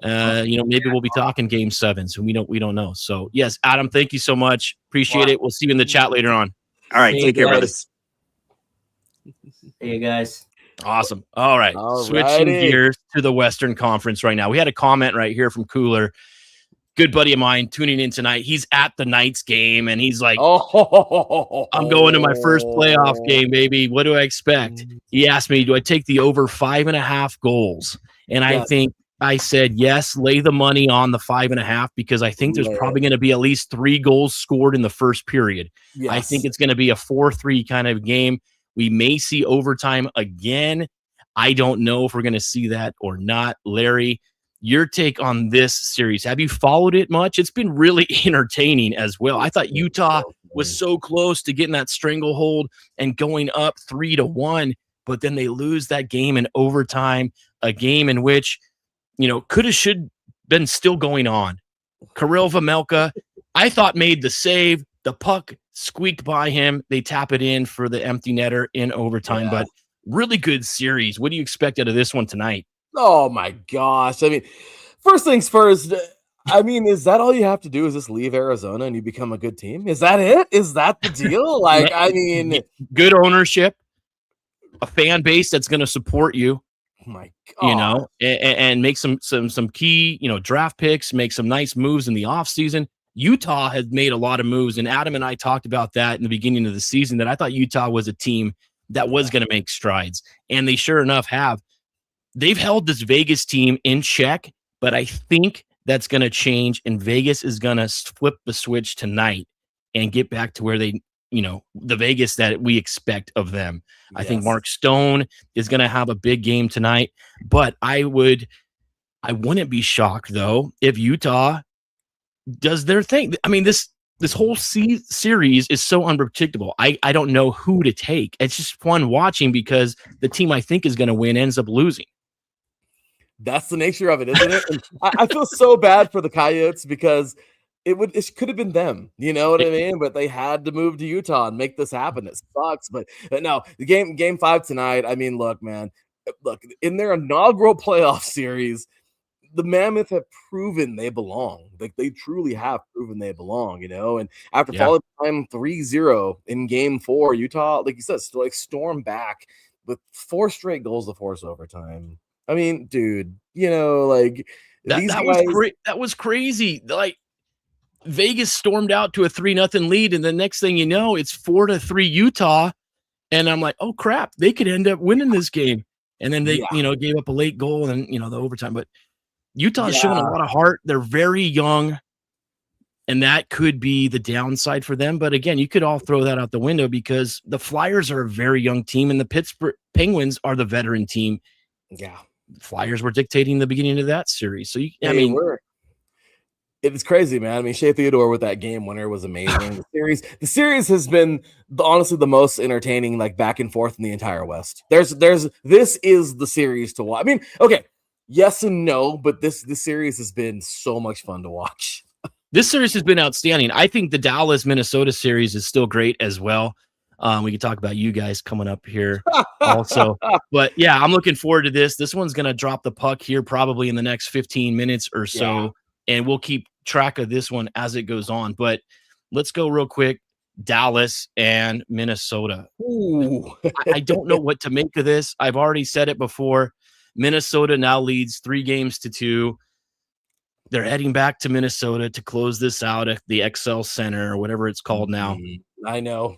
Maybe we'll be talking Game 7s. We don't know. So yes, Adam, thank you so much. Appreciate it. We'll see you in the chat later on. All right, take care, brothers. Hey guys. Awesome. All right. Switching gears to the Western Conference right now. We had a comment right here from Cooler. Good buddy of mine tuning in tonight. He's at the Knights game and he's like, I'm going to my first playoff game, baby. What do I expect? He asked me, do I take the over 5.5 goals? And I said, yes, lay the money on the 5.5 because I think there's probably going to be at least 3 goals scored in the first period. Yes. I think it's going to be a 4-3 kind of game. We may see overtime again. I don't know if we're going to see that or not. Larry, your take on this series. Have you followed it much? It's been really entertaining as well. I thought Utah was so close to getting that stranglehold and going up 3-1, but then they lose that game in overtime, a game in which, should been still going on. Kirill Vamelka, I thought, made the save. The puck squeaked by him. They tap it in for the empty netter in overtime, but really good series. What do you expect out of this one tonight? Oh my gosh. I mean, first things first, is that all you have to do is just leave Arizona and you become a good team? Is that it? Is that the deal? Good ownership, a fan base that's going to support you. Oh my God. And make some key, draft picks, make some nice moves in the offseason. Utah has made a lot of moves, and Adam and I talked about that in the beginning of the season, that I thought Utah was a team that was going to make strides, and they sure enough have. They've held this Vegas team in check, but I think that's going to change, and Vegas is going to flip the switch tonight and get back to where they, the Vegas that we expect of them. Yes. I think Mark Stone is going to have a big game tonight, but I wouldn't be shocked though if Utah does their thing. I mean, this whole series is so unpredictable. I don't know who to take. It's just fun watching because the team I think is going to win ends up losing. That's the nature of it, isn't it? And I feel so bad for the Coyotes because it could have been them, you know what I mean? But they had to move to Utah and make this happen. It sucks, but no, the game 5 tonight. I mean, look, man, in their inaugural playoff series, the Mammoth have proven they belong. Like, they truly have proven they belong, and after falling behind 3-0 in game 4, Utah, like you said, stormed back with 4 straight goals to force overtime. I mean, dude, that was crazy. Like, Vegas stormed out to a 3-0 lead, and the next thing you know, it's 4-3 Utah, and I'm like, oh crap, they could end up winning this game. And then they, gave up a late goal and the overtime. But Utah's showing a lot of heart. They're very young, and that could be the downside for them. But again, you could all throw that out the window because the Flyers are a very young team, and the Pittsburgh Penguins are the veteran team. Yeah. Flyers were dictating the beginning of that series. So, it's crazy, man. I mean, Shea Theodore with that game winner was amazing. The series has been honestly the most entertaining, like, back and forth in the entire West. This is the series to watch. I mean, okay, yes and no, but this series has been so much fun to watch. This series has been outstanding. I think the Dallas-Minnesota series is still great as well. We can talk about you guys coming up here also. But, yeah, I'm looking forward to this. This one's going to drop the puck here probably in the next 15 minutes or so, and we'll keep track of this one as it goes on. But let's go real quick. Dallas and Minnesota. Ooh. I don't know what to make of this. I've already said it before. Minnesota now leads 3-2. They're heading back to Minnesota to close this out at the XL Center or whatever it's called now. I know.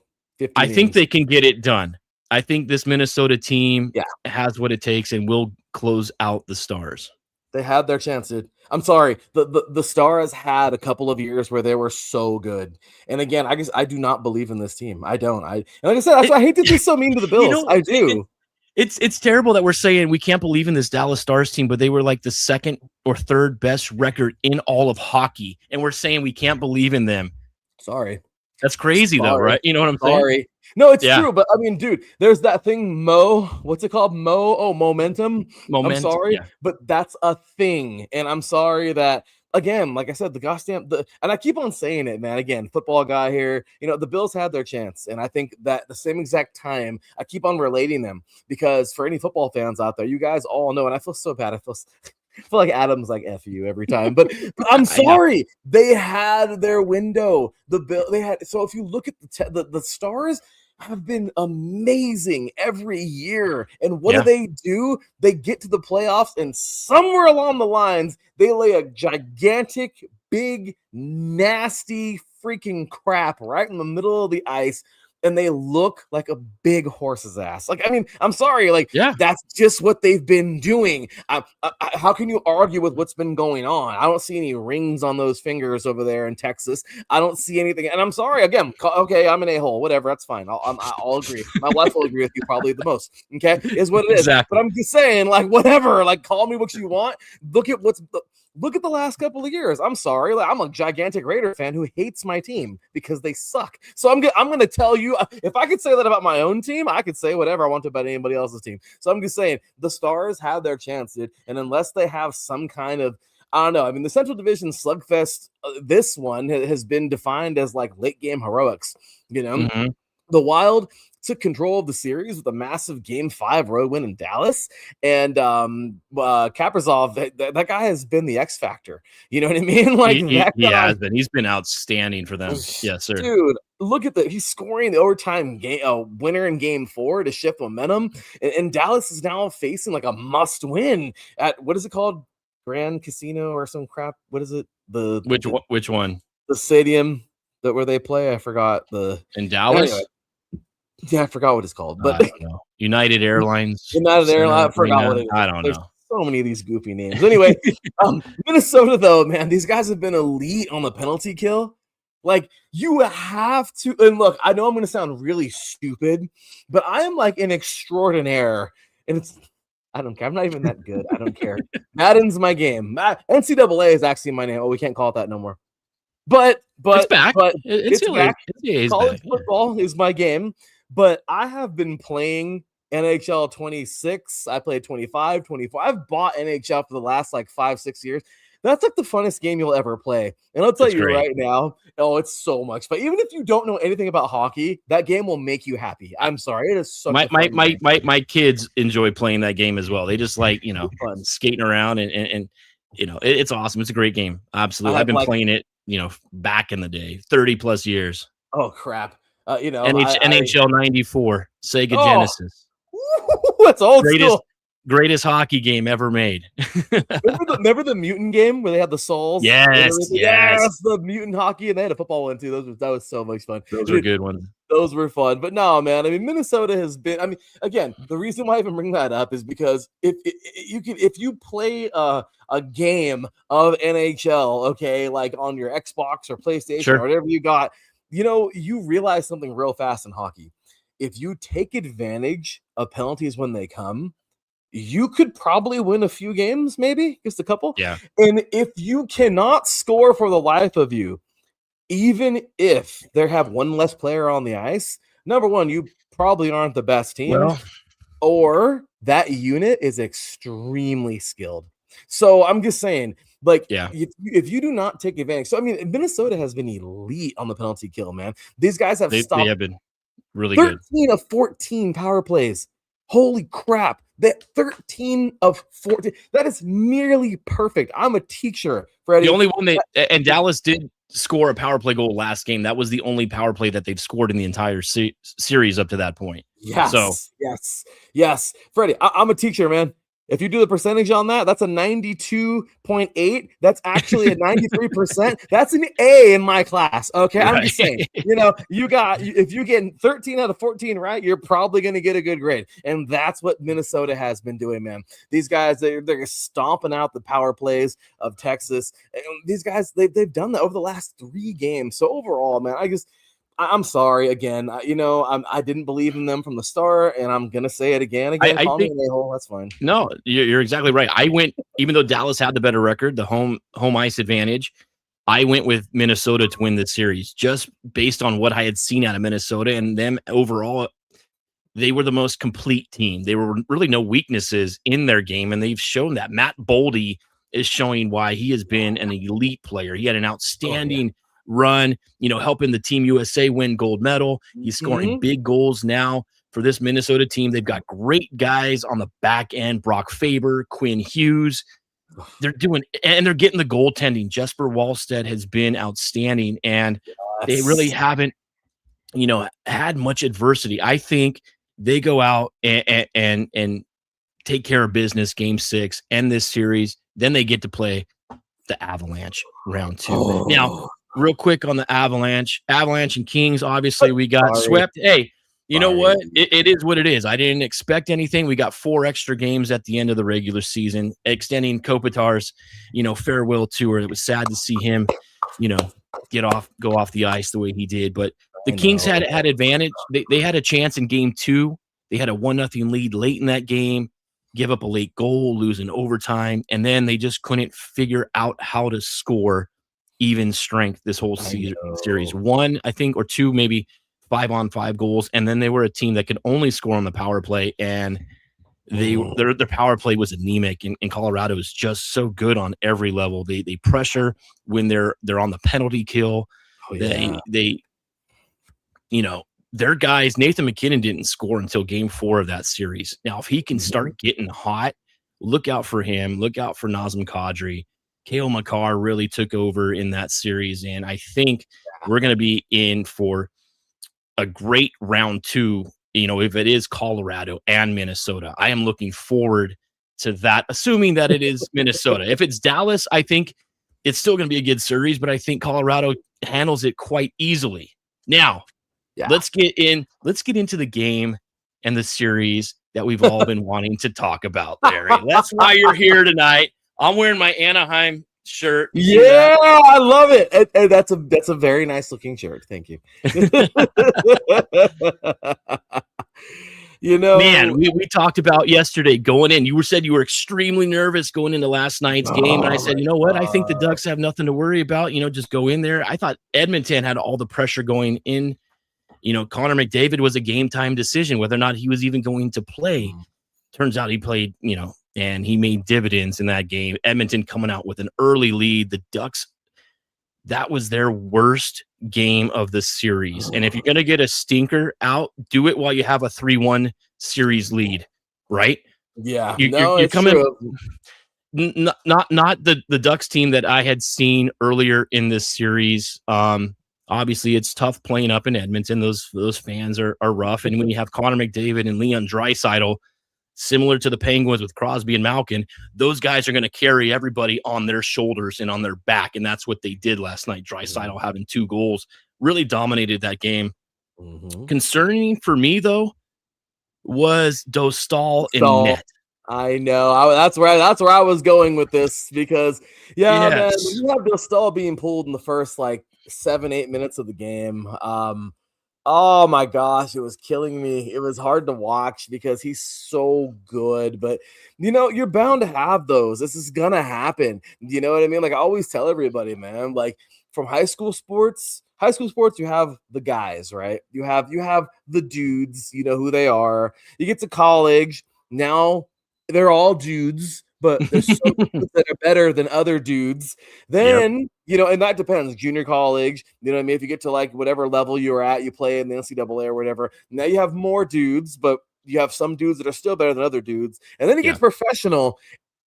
I think they can get it done. I think this Minnesota team has what it takes and will close out the Stars. They had their chance, dude. I'm sorry. The Stars had a couple of years where they were so good. And again, I do not believe in this team. I don't. And like I said, I hate to be so mean to the Bills. I do. It's terrible that we're saying we can't believe in this Dallas Stars team, but they were like the second or third best record in all of hockey. And we're saying we can't believe in them. Sorry. That's crazy though, right? You know what I'm saying? Sorry. No, it's true. But I mean, dude, there's that thing, what's it called? Momentum. I'm sorry, but that's a thing. And I'm sorry that, again, like I said, and I keep on saying it, man. Again, football guy here, the Bills had their chance. And I think that the same exact time, I keep on relating them because for any football fans out there, you guys all know, and I feel so bad. I feel like Adam's like F you every time, but I'm sorry. They had their window. So if you look at the Stars have been amazing every year. And what do? They get to the playoffs, and somewhere along the lines, they lay a gigantic, big, nasty freaking crap right in the middle of the ice. And they look like a big horse's ass. Like, I mean, I'm sorry. Like, that's just what they've been doing. How can you argue with what's been going on? I don't see any rings on those fingers over there in Texas. I don't see anything. And I'm sorry. Again, okay, I'm an a-hole. Whatever. That's fine. I'll agree. My wife will agree with you probably the most. Okay? Is what it is. Exactly. But I'm just saying, like, whatever. Like, call me what you want. Look at look at the last couple of years. I'm sorry, like, I'm a gigantic Raider fan who hates my team because they suck. So I'm gonna tell you, if I could say that about my own team, I could say whatever I want to about anybody else's team. So I'm just saying the Stars have their chance, dude, and unless they have some kind of, I don't know. I mean, the Central Division slugfest, this one has been defined as like late game heroics. You know, the Wild took control of the series with a massive Game 5 road win in Dallas, and Kaprizov, that guy has been the X factor. You know what I mean? Like he has been. He's been outstanding for them. Yes, sir. Dude, look at he's scoring the overtime game winner in Game 4 to shift momentum, and Dallas is now facing like a must win at, what is it called? Grand Casino or some crap. What is it? Which one? The stadium where they play. I forgot in Dallas. Anyway, yeah, I forgot what it's called. But I don't know. United Airlines. United Airlines. I forgot what it is. I don't know. So many of these goofy names. Anyway, Minnesota though, man, these guys have been elite on the penalty kill. Like, you have to, and look, I know I'm going to sound really stupid, but I am like an extraordinaire, and I don't care. I'm not even that good. I don't care. Madden's my game. NCAA is actually my name. Oh, we can't call it that no more. But it's back. But it's back. College back. football is my game. But I have been playing NHL 26. I played 25, 24. I've bought NHL for the last like 5-6 years. That's like the funnest game you'll ever play. And I'll tell you right now, it's so much. But even if you don't know anything about hockey, that game will make you happy. I'm sorry. It is such my kids enjoy playing that game as well. They just like, skating around and it's awesome. It's a great game. Absolutely. I've been playing it, back in the day, 30 plus years. Oh, crap. NHL 94, Sega Genesis. That's old school. Greatest hockey game ever made. remember the mutant game where they had the souls? Yes, the mutant hockey, and they had a football one too. That was so much fun. Those were good ones. Those were fun. But no, man, I mean, Minnesota has been. I mean, again, the reason why I even bring that up is because if you play a game of NHL, okay, like on your Xbox or PlayStation or whatever you got, you realize something real fast in hockey. If you take advantage of penalties when they come, you could probably win a few games, maybe just a couple. Yeah. And if you cannot score for the life of you, even if they have one less player on the ice, number one, you probably aren't the best team, or that unit is extremely skilled. So I'm just saying, like, if you do not take advantage. So, I mean, Minnesota has been elite on the penalty kill, man. These guys have stopped. They have been really 13 good. of 14 power plays. Holy crap. That 13 of 14, that is nearly perfect. I'm a teacher, Freddie. The only one and Dallas did score a power play goal last game. That was the only power play that they've scored in the entire series up to that point. Yes. Freddie, I'm a teacher, man. If you do the percentage on that, that's a 92.8. That's actually a 93%. That's an A in my class. Okay. I'm just saying, if you get 13 out of 14 right, you're probably going to get a good grade. And that's what Minnesota has been doing, man. These guys, they're stomping out the power plays of Texas. And these guys, they've done that over the last 3 games. So overall, man, I'm sorry again. I didn't believe in them from the start, and I'm gonna say it again. I think that's fine. No, you're exactly right. I went, even though Dallas had the better record, the home ice advantage, I went with Minnesota to win this series just based on what I had seen out of Minnesota and them overall. They were the most complete team. There were really no weaknesses in their game, and they've shown that. Matt Boldy is showing why he has been an elite player. He had an outstanding run, helping the Team USA win gold medal. He's scoring big goals now for this Minnesota team. They've got great guys on the back end, Brock Faber, Quinn Hughes. They're getting the goaltending. Jesper Wallstedt has been outstanding, and they really haven't, had much adversity. I think they go out and take care of business game 6, end this series. Then they get to play the Avalanche round 2. Now, real quick on the Avalanche and Kings, obviously we got swept. Hey, you know what? It is what it is. I didn't expect anything. We got 4 extra games at the end of the regular season, extending Kopitar's, farewell tour. It was sad to see him, go off the ice the way he did. But the Kings had advantage. They had a chance in game 2. They had a 1-0 lead late in that game. give up a late goal, lose in overtime, and then they just couldn't figure out how to score even strength this whole series. One, I think, or two, maybe 5-on-5 goals, and then they were a team that could only score on the power play, and their power play was anemic, and Colorado is just so good on every level. They pressure when they're on the penalty kill. They their guys, Nathan McKinnon didn't score until game 4 of that series. Now, if he can start getting hot, look out for him. Look out for Nazem Kadri. Cale Makar really took over in that series, and I think we're going to be in for a great round 2, if it is Colorado and Minnesota. I am looking forward to that, assuming that it is Minnesota. If it's Dallas, I think it's still going to be a good series, but I think Colorado handles it quite easily. Now, let's get into the game and the series that we've all been wanting to talk about, Larry. That's why you're here tonight. I'm wearing my Anaheim shirt. Yeah, I love it. And that's a very nice looking shirt. Thank you. Man, we talked about yesterday going in. You said you were extremely nervous going into last night's game. And I said, you know what? I think the Ducks have nothing to worry about. Just go in there. I thought Edmonton had all the pressure going in. Connor McDavid was a game time decision whether or not he was even going to play. Turns out he played, and he made dividends in that game. Edmonton coming out with an early lead. The Ducks, that was their worst game of the series. And if you're going to get a stinker out, do it while you have a 3-1 series lead, right? Yeah. You're coming. Not the Ducks team that I had seen earlier in this series. Obviously, it's tough playing up in Edmonton. Those fans are rough. And when you have Connor McDavid and Leon Draisaitl, similar to the Penguins with Crosby and Malkin, those guys are going to carry everybody on their shoulders and on their back, and that's what they did last night. Draisaitl having 2 goals really dominated that game. Concerning for me, though, was Dostal in net. I know. That's where I was going with this because, man, you have Dostal being pulled in the first 7-8 minutes of the game. Oh my gosh, it was killing me. It was hard to watch because he's so good, but you're bound to have those. This is gonna happen. You know what I mean? I always tell everybody, man, from high school sports, you have the guys, right? You have the dudes, you know who they are. You get to college, now they're all dudes, but there's some dudes that are better than other dudes. Then, and that depends. Junior college, you know what I mean? If you get to whatever level you're at, you play in the NCAA or whatever. Now you have more dudes, but you have some dudes that are still better than other dudes. And then you get professional,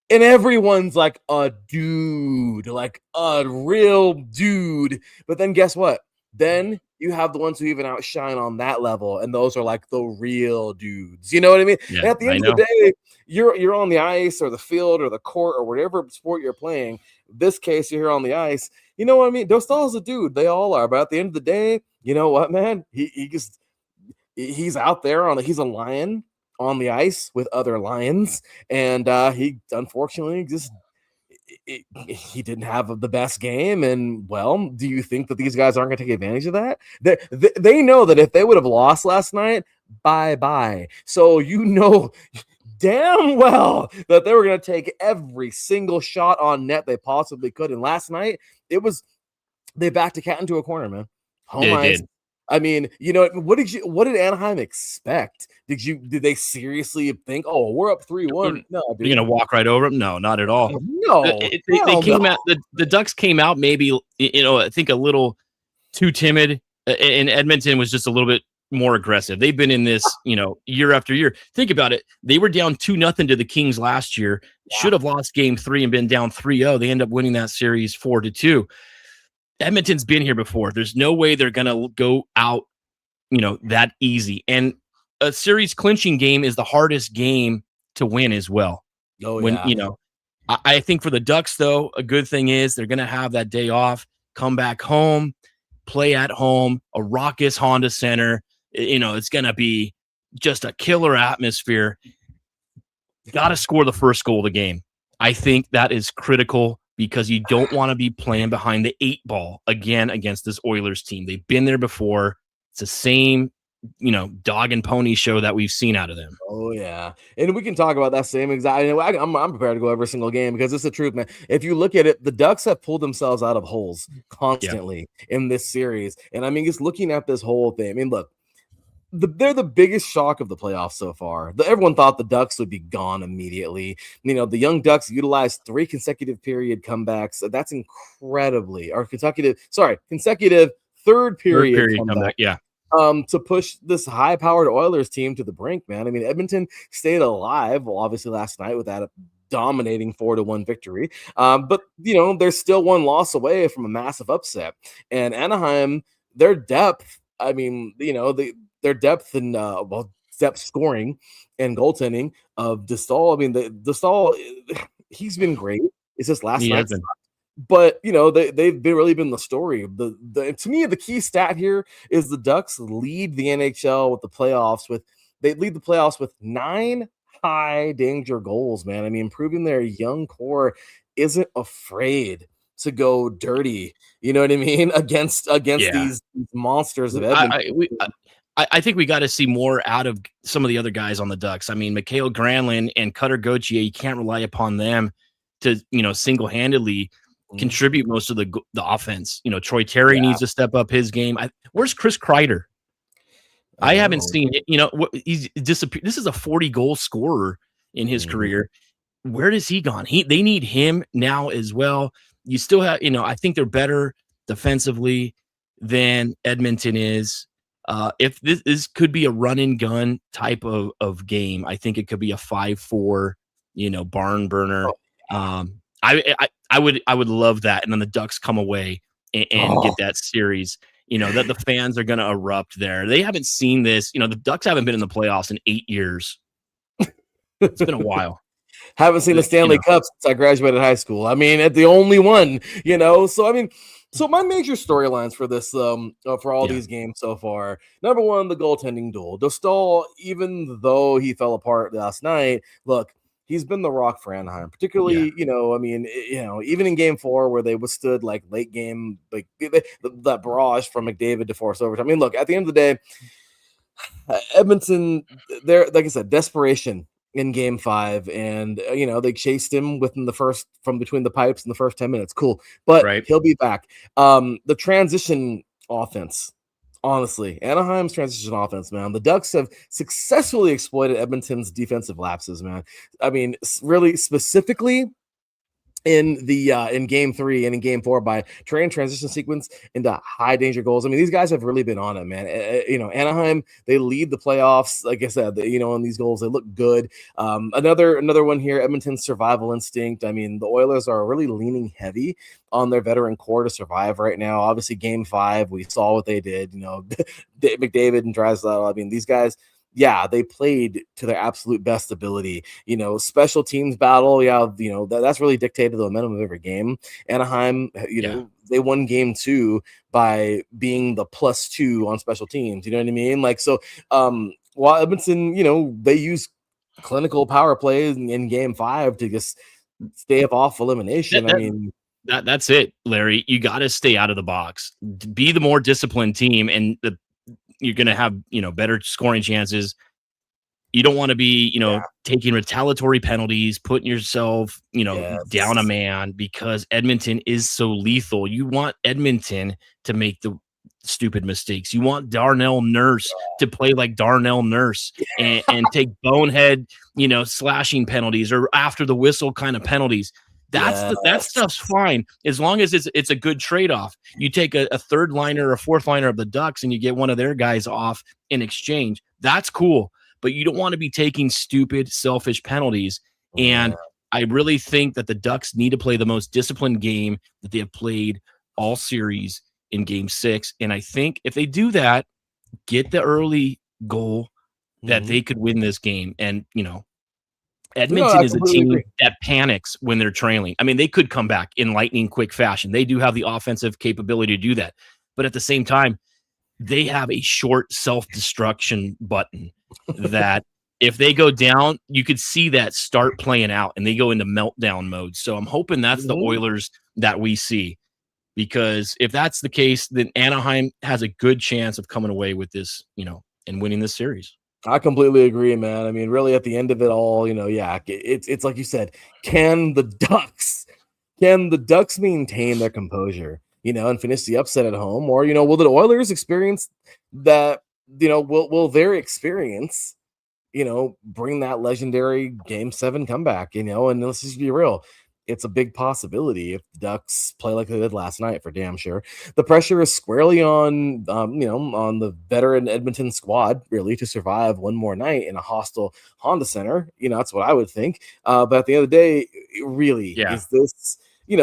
and everyone's a dude, a real dude. But then guess what? Then you have the ones who even outshine on that level, and those are the real dudes. You know what I mean? Yeah, and at the end of the day, you're on the ice or the field or the court or whatever sport you're playing. In this case, you're here on the ice. You know what I mean? Dostal's a dude. They all are. But at the end of the day, you know what, man? He's out there he's a lion on the ice with other lions, and he unfortunately he didn't have the best game. And do you think that these guys aren't going to take advantage of that? They know that if they would have lost last night, bye. So damn well that they were going to take every single shot on net they possibly could. And last night they backed a cat into a corner, man. Home ice. Did. I mean, what did Anaheim expect? Did they seriously think, oh, we're up 3-1? No, dude. You're gonna walk right over them? No, not at all. No, they came out. The Ducks came out maybe, I think a little too timid, and Edmonton was just a little bit more aggressive. They've been in this, year after year. Think about it. They were down 2-0 to the Kings last year. Yeah. Should have lost game 3 and been down 3-0. They end up winning that series 4-2. Edmonton's been here before. There's no way they're going to go out, that easy. And a series clinching game is the hardest game to win as well. Oh, yeah. I think for the Ducks, though, a good thing is they're going to have that day off, come back home, play at home, a raucous Honda Center. It's going to be just a killer atmosphere. Got to score the first goal of the game. I think that is critical, because you don't want to be playing behind the 8 ball again against this Oilers team. They've been there before. It's the same dog and pony show that we've seen out of them. Oh yeah, and we can talk about that same exact. I'm prepared to go every single game because it's the truth, man. If you look at it, the Ducks have pulled themselves out of holes constantly in this series, and I mean, just looking at this whole thing. I mean, look, they're the biggest shock of the playoffs so far. Everyone thought the Ducks would be gone immediately. The Young Ducks utilized 3 consecutive period comebacks. That's incredibly, or consecutive third period comeback. Yeah. To push this high-powered Oilers team to the brink, man. I mean, Edmonton stayed alive, well, obviously last night with that dominating 4-1 victory. But they're still one loss away from a massive upset. And Anaheim, their depth, I mean, their depth and depth scoring and goaltending of Destaal. I mean, Destaal, he's been great. It's just last night. But they've really been the story. To me, the key stat here is the Ducks lead the NHL with the playoffs they lead the playoffs with 9 high danger goals, man. I mean, proving their young core isn't afraid to go dirty. You know what I mean? Against these monsters of Edmonton. I think we got to see more out of some of the other guys on the Ducks. I mean, Mikhail Granlund and Cutter Gauthier, you can't rely upon them to single-handedly contribute most of the offense. Troy Terry needs to step up his game. Where's Chris Kreider? I haven't seen it. He's disappeared. This is a 40-goal scorer in his career. Where has he gone? They need him now as well. You still have, I think they're better defensively than Edmonton is. If this could be a run and gun type of game, I think it could be a 5-4, barn burner. I would love that. And then the Ducks come away and get that series, that the fans are going to erupt there. They haven't seen this. The Ducks haven't been in the playoffs in 8 years. It's been a while. Haven't seen the Stanley Cup since I graduated high school. I mean, the only one, so I mean, so my major storylines for this, for all these games so far, number one, the goaltending duel. Dostal, even though he fell apart last night, look, he's been the rock for Anaheim, particularly, I mean, even in game 4 where they withstood like late game, like that barrage from McDavid to force overtime. I mean, look, at the end of the day, Edmonton, they're, like I said, desperation in game 5, and they chased him from between the pipes in the first 10 minutes. Cool, but he'll be back. The transition offense, honestly, Anaheim's transition offense, man. The Ducks have successfully exploited Edmonton's defensive lapses, man. I mean, really specifically in game 3 and in game 4 by turning transition sequence into high danger goals. I mean, these guys have really been on it, man. Anaheim, they lead the playoffs. Like I said, on these goals, they look good. Another one here, Edmonton's survival instinct. I mean, the Oilers are really leaning heavy on their veteran core to survive right now. Obviously, game 5, we saw what they did. McDavid and Draisaitl. I mean, these guys, they played to their absolute best ability. Special teams battle, that's really dictated the momentum of every game. Anaheim, they won game 2 by being the +2 on special teams. You know what I mean? Like, so while Edmonton, they use clinical power plays in game 5 to just stave off elimination. That's it, Larry. You got to stay out of the box. Be the more disciplined team, and you're going to have, better scoring chances. You don't want to be, taking retaliatory penalties, putting yourself, down a man, because Edmonton is so lethal. You want Edmonton to make the stupid mistakes. You want Darnell Nurse to play like Darnell Nurse and take bonehead, slashing penalties or after the whistle kind of penalties. That stuff's fine as long as it's a good trade-off. You take a third liner or a fourth liner of the Ducks and you get one of their guys off in exchange. That's cool, but you don't want to be taking stupid, selfish penalties. And I really think that the Ducks need to play the most disciplined game that they have played all series in game 6. And I think if they do that, get the early goal, that they could win this game. And, Edmonton is a team that panics when they're trailing. I mean, they could come back in lightning quick fashion. They do have the offensive capability to do that. But at the same time, they have a short self-destruction button that if they go down, you could see that start playing out and they go into meltdown mode. So I'm hoping that's the Oilers that we see, because if that's the case, then Anaheim has a good chance of coming away with this, and winning this series. I completely agree, man. I mean, really, at the end of it all, it's like you said, can the Ducks maintain their composure, and finish the upset at home, or will the Oilers experience that? Will their experience, bring that legendary Game 7 comeback? And let's just be real. It's a big possibility if the Ducks play like they did last night, for damn sure. The pressure is squarely on, on the veteran Edmonton squad, really, to survive one more night in a hostile Honda Center. That's what I would think. But at the end of the day, really, is this, I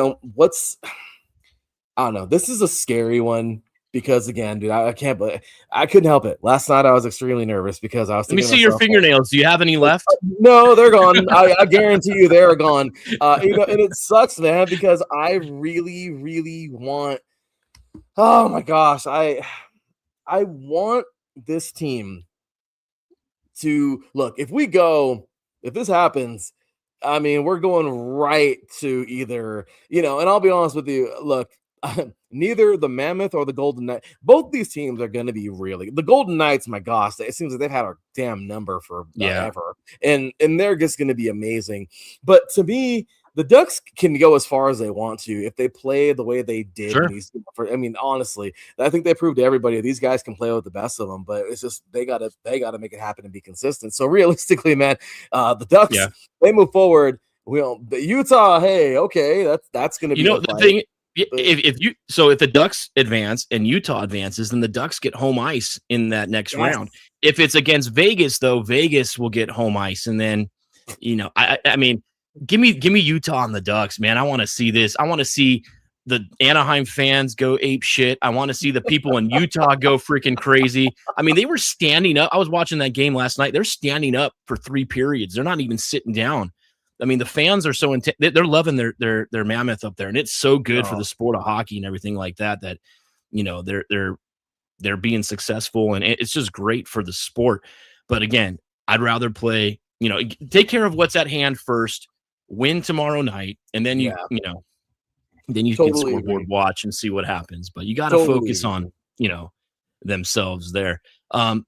don't know. This is a scary one. Because again, dude, I couldn't help it. Last night I was extremely nervous because I was. Let me see your fingernails. Do you have any left? No, they're gone. I guarantee you they're gone. And it sucks, man, because I really, really want. Oh my gosh, I want this team to look. If this happens, I mean, we're going right to either, and I'll be honest with you. Look. Neither the Mammoth or the Golden Knights, both these teams are going to be really. The Golden Knights, my gosh, it seems like they've had a damn number for ever, and they're just going to be amazing. But to me, the Ducks can go as far as they want to if they play the way they did. Sure. I mean, honestly, I think they proved to everybody these guys can play with the best of them. But it's just they gotta make it happen and be consistent. So realistically, man, the Ducks they move forward. The Utah, hey, okay, that's going to be the thing. If the Ducks advance and Utah advances, then the Ducks get home ice in that next round. If it's against Vegas, though, Vegas will get home ice, and then I mean, give me Utah and the Ducks, man. I want to see this. I want to see the Anaheim fans go ape shit. I want to see the people in Utah go freaking crazy. I mean, they were standing up. I was watching that game last night. They're standing up for 3 periods. They're not even sitting down. I mean, the fans are so intense. They're loving their Mammoth up there, and it's so good for the sport of hockey and everything like that. That they're being successful, and it's just great for the sport. But again, I'd rather play. Take care of what's at hand first. Win tomorrow night, and then you can scoreboard watch and see what happens. But you got to focus on themselves there.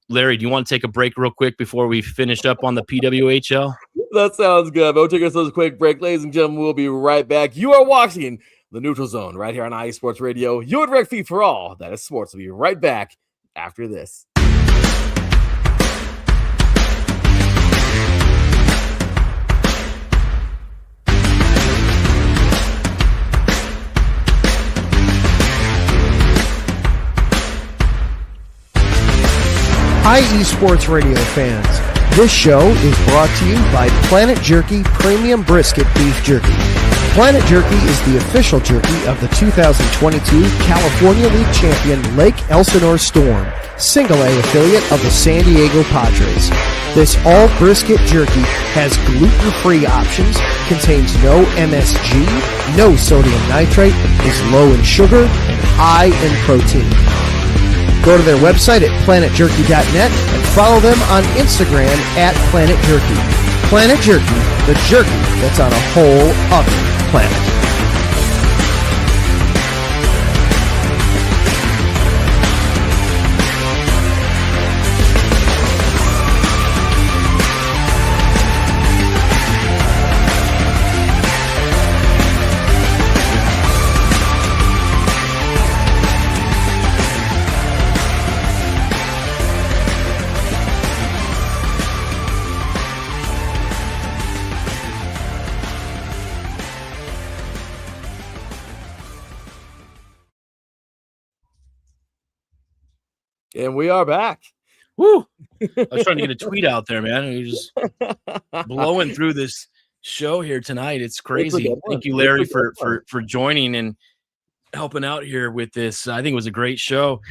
Larry, do you want to take a break real quick before we finish up on the PWHL? That sounds good. We'll take ourselves a quick break. Ladies and gentlemen, we'll be right back. You are watching the Neutral Zone right here on IE Sports Radio. Your direct feed for all that is sports. We'll be right back after this. IE Sports Radio fans, this show is brought to you by Planet Jerky Premium Brisket Beef Jerky. Planet Jerky is the official jerky of the 2022 California League champion Lake Elsinore Storm, Single A affiliate of the San Diego Padres. This all brisket jerky has gluten-free options, contains no MSG, no sodium nitrate, is low in sugar, and high in protein. Go to their website at planetjerky.net and follow them on Instagram at Planet Jerky. Planet Jerky, the jerky that's on a whole other planet. And we are back. Woo! I was trying to get a tweet out there, man. You're just blowing through this show here tonight. It's crazy. Thank you, Larry, for joining and helping out here with this. I think it was a great show.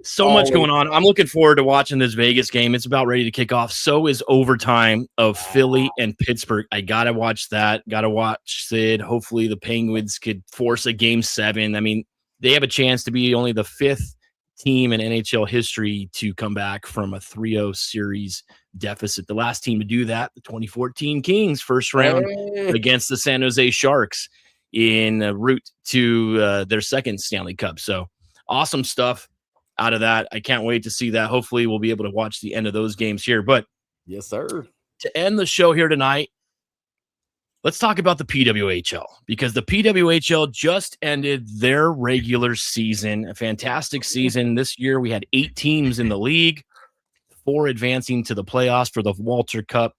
So much going on. I'm looking forward to watching this Vegas game. It's about ready to kick off. So is overtime of Philly and Pittsburgh. I got to watch that. Got to watch Sid. Hopefully the Penguins could force a Game 7. I mean, they have a chance to be only the 5th team in NHL history to come back from a 3-0 series deficit. The last team to do that, the 2014 Kings, first round against the San Jose Sharks in route to their second Stanley Cup. So awesome stuff out of that. I can't wait to see that. Hopefully, we'll be able to watch the end of those games here. But yes, sir. To end the show here tonight, let's talk about the PWHL, because the PWHL just ended their regular season, a fantastic season. This year, we had 8 teams in the league, 4 advancing to the playoffs for the Walter Cup,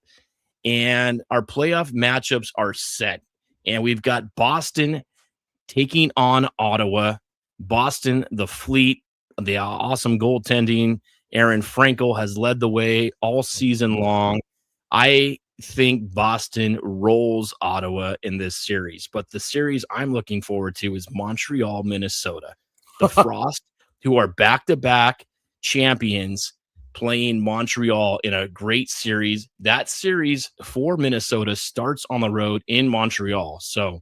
and our playoff matchups are set. And we've got Boston taking on Ottawa. Boston, the Fleet, the awesome goaltending. Aaron Frankel has led the way all season long. I think Boston rolls Ottawa in this series, but the series I'm looking forward to is Montreal, Minnesota. The Frost, who are back-to-back champions, playing Montreal in a great series. That series for Minnesota starts on the road in Montreal. So,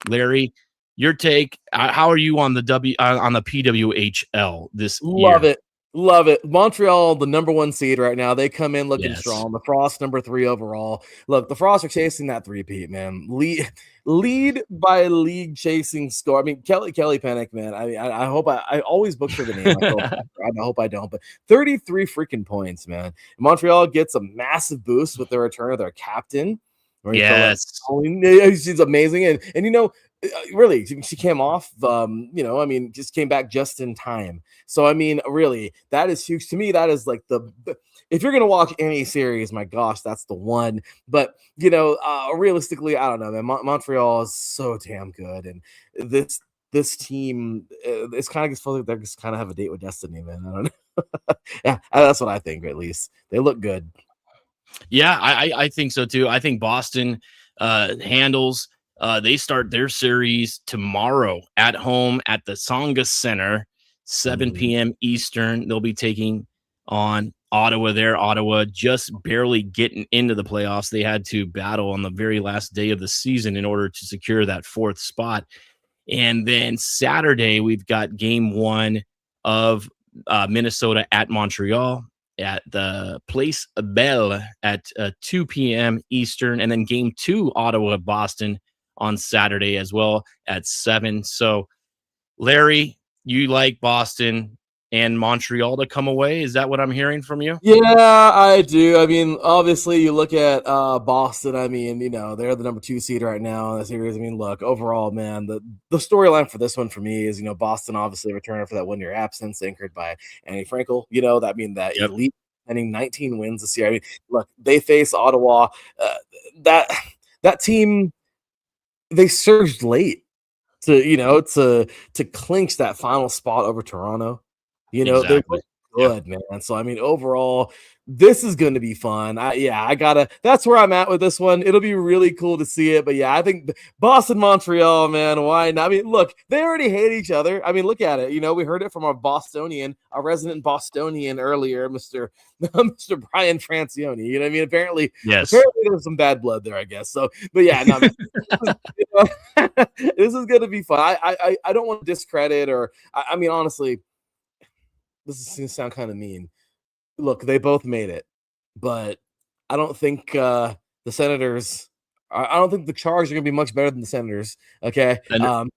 Larry, your take, how are you on the PWHL this year? Love it. Montreal, the number 1 seed right now. They come in looking strong. The Frost, number 3 overall. Look, the Frost are chasing that 3-peat, man. Lead by league chasing score. I mean, Kelly Pennick, man. I hope I always butcher the name. I hope I don't. But 33 freaking points, man. Montreal gets a massive boost with the return of their captain. Yes, she's amazing, and really, she came off. Just came back just in time. So I mean, really, that is huge to me. That is like if you're gonna watch any series, my gosh, that's the one. But realistically, I don't know, man. Montreal is so damn good, and this team, it's kind of just feels like they're just kind of have a date with destiny, man. I don't know. Yeah, that's what I think. At least they look good. Yeah, I think so too. I think Boston handles. They start their series tomorrow at home at the Tsonga Center, 7 p.m. Eastern. They'll be taking on Ottawa there. Ottawa just barely getting into the playoffs. They had to battle on the very last day of the season in order to secure that 4th spot. And then Saturday, we've got game 1 of Minnesota at Montreal at the Place Belle at 2 p.m. Eastern. And then game 2, Ottawa-Boston on Saturday as well at 7. So, Larry, you like Boston and Montreal to come away? Is that what I'm hearing from you? Yeah, I do. I mean, obviously, you look at Boston. I mean, they're the number 2 seed right now in the series. I mean, look, overall, man, the storyline for this one for me is, Boston obviously returning for that 1-year absence anchored by Annie Frankel. That elite ending 19 wins this year. I mean, look, they face Ottawa. That team, they surged late to clinch that final spot over Toronto. Exactly. They're good, man. So I mean, overall, this is going to be fun. That's where I'm at with this one. It'll be really cool to see it. But yeah, I think Boston, Montreal, man, why not? I mean, look, they already hate each other. I mean, look at it. We heard it from our resident Bostonian earlier, Mr. Brian Francione. You know what I mean? Apparently there's some bad blood there, I guess. So, but yeah, no, this is going to be fun. I don't want to discredit I mean, honestly, this is going to sound kind of mean. Look, they both made it, but I don't think the Senators. I don't think the Chargers are going to be much better than the Senators. Okay, you're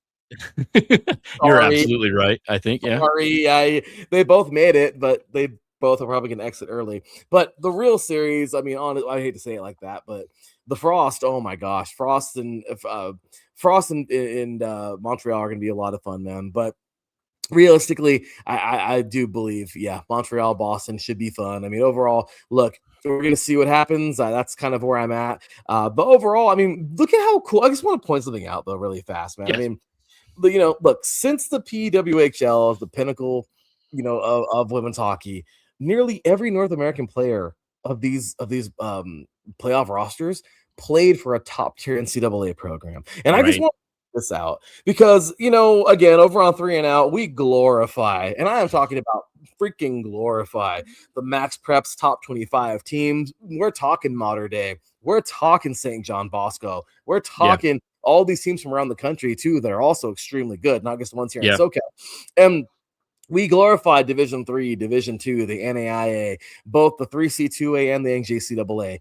absolutely right. I think, yeah. Sorry, they both made it, but they both are probably going to exit early. But the real series, I mean, I hate to say it like that, but the Frost. Oh my gosh, Frost and Montreal are going to be a lot of fun, man. But realistically, I do believe, Montreal, Boston should be fun. I mean, overall, look, we're going to see what happens. That's kind of where I'm at. But overall, I mean, look at how cool. I just want to point something out, though, really fast, man. Yes. I mean, look, since the PWHL is the pinnacle, of women's hockey, nearly every North American player of these playoff rosters played for a top-tier NCAA program. And I just want this out because again, over on 3 and Out, we glorify, and I am talking about freaking glorify, the Max Preps top 25 teams. We're talking Modern Day, we're talking St. John Bosco, we're talking all these teams from around the country too that are also extremely good, not just the ones here in SoCal. And we glorify Division 3, Division 2, the NAIA, both the 3C2A and the NJCAA,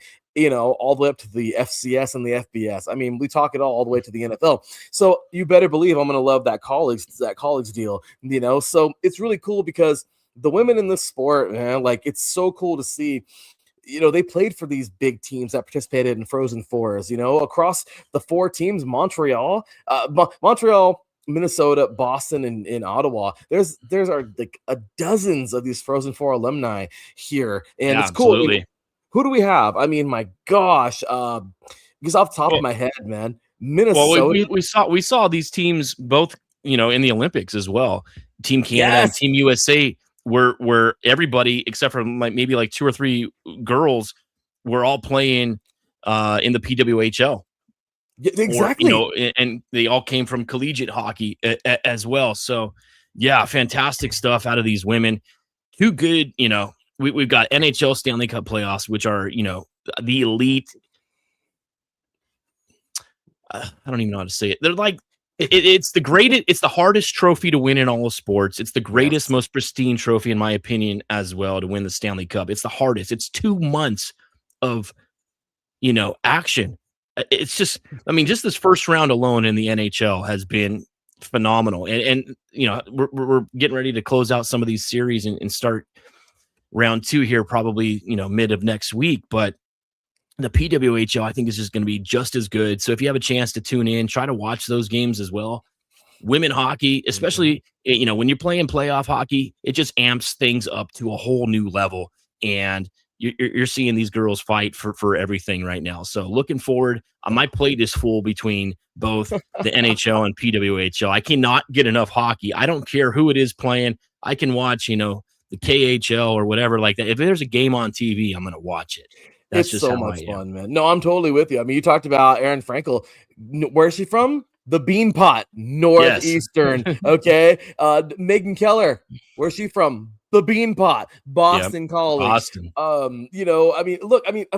all the way up to the FCS and the FBS. I mean, we talk it all the way to the NFL. So you better believe I'm going to love that college deal, So it's really cool because, the women in this sport, man, like it's so cool to see. They played for these big teams that participated in Frozen Fours, across the 4 teams, Montreal, Minnesota, Boston, and Ottawa. There's are like dozens of these Frozen Four alumni here, and it's cool. Absolutely. Who do we have? I mean, my gosh, because off the top of my head, man, Minnesota. Well, we saw these teams both, in the Olympics as well. Team Canada and Team USA. Where everybody except for maybe like 2 or 3 girls were all playing in the PWHL. Exactly. Or, and they all came from collegiate hockey as well. So yeah, fantastic stuff out of these women. Too good. We've got NHL Stanley Cup playoffs, which are, the elite. I don't even know how to say it. They're like, it's the greatest, it's the hardest trophy to win in all of sports. It's the greatest, most pristine trophy, in my opinion, as well, to win the Stanley Cup. It's the hardest. It's 2 months of, action. It's just, just this first round alone in the NHL has been phenomenal. And we're getting ready to close out some of these series and start round 2 here, probably, mid of next week. But the PWHL, I think, is just going to be just as good. So if you have a chance to tune in, try to watch those games as well. Women hockey, especially, when you're playing playoff hockey, it just amps things up to a whole new level. And you're seeing these girls fight for everything right now. So looking forward, my plate is full between both the NHL and PWHL. I cannot get enough hockey. I don't care who it is playing. I can watch, the KHL or whatever like that. If there's a game on TV, I'm going to watch it. That's it's so much fun, man. No, I'm totally with you. I mean, you talked about Erin Frankel. Where's she from? The Beanpot, Northeastern. Yes. Okay. Megan Keller, where's she from? The Beanpot, Boston College. Boston. I'm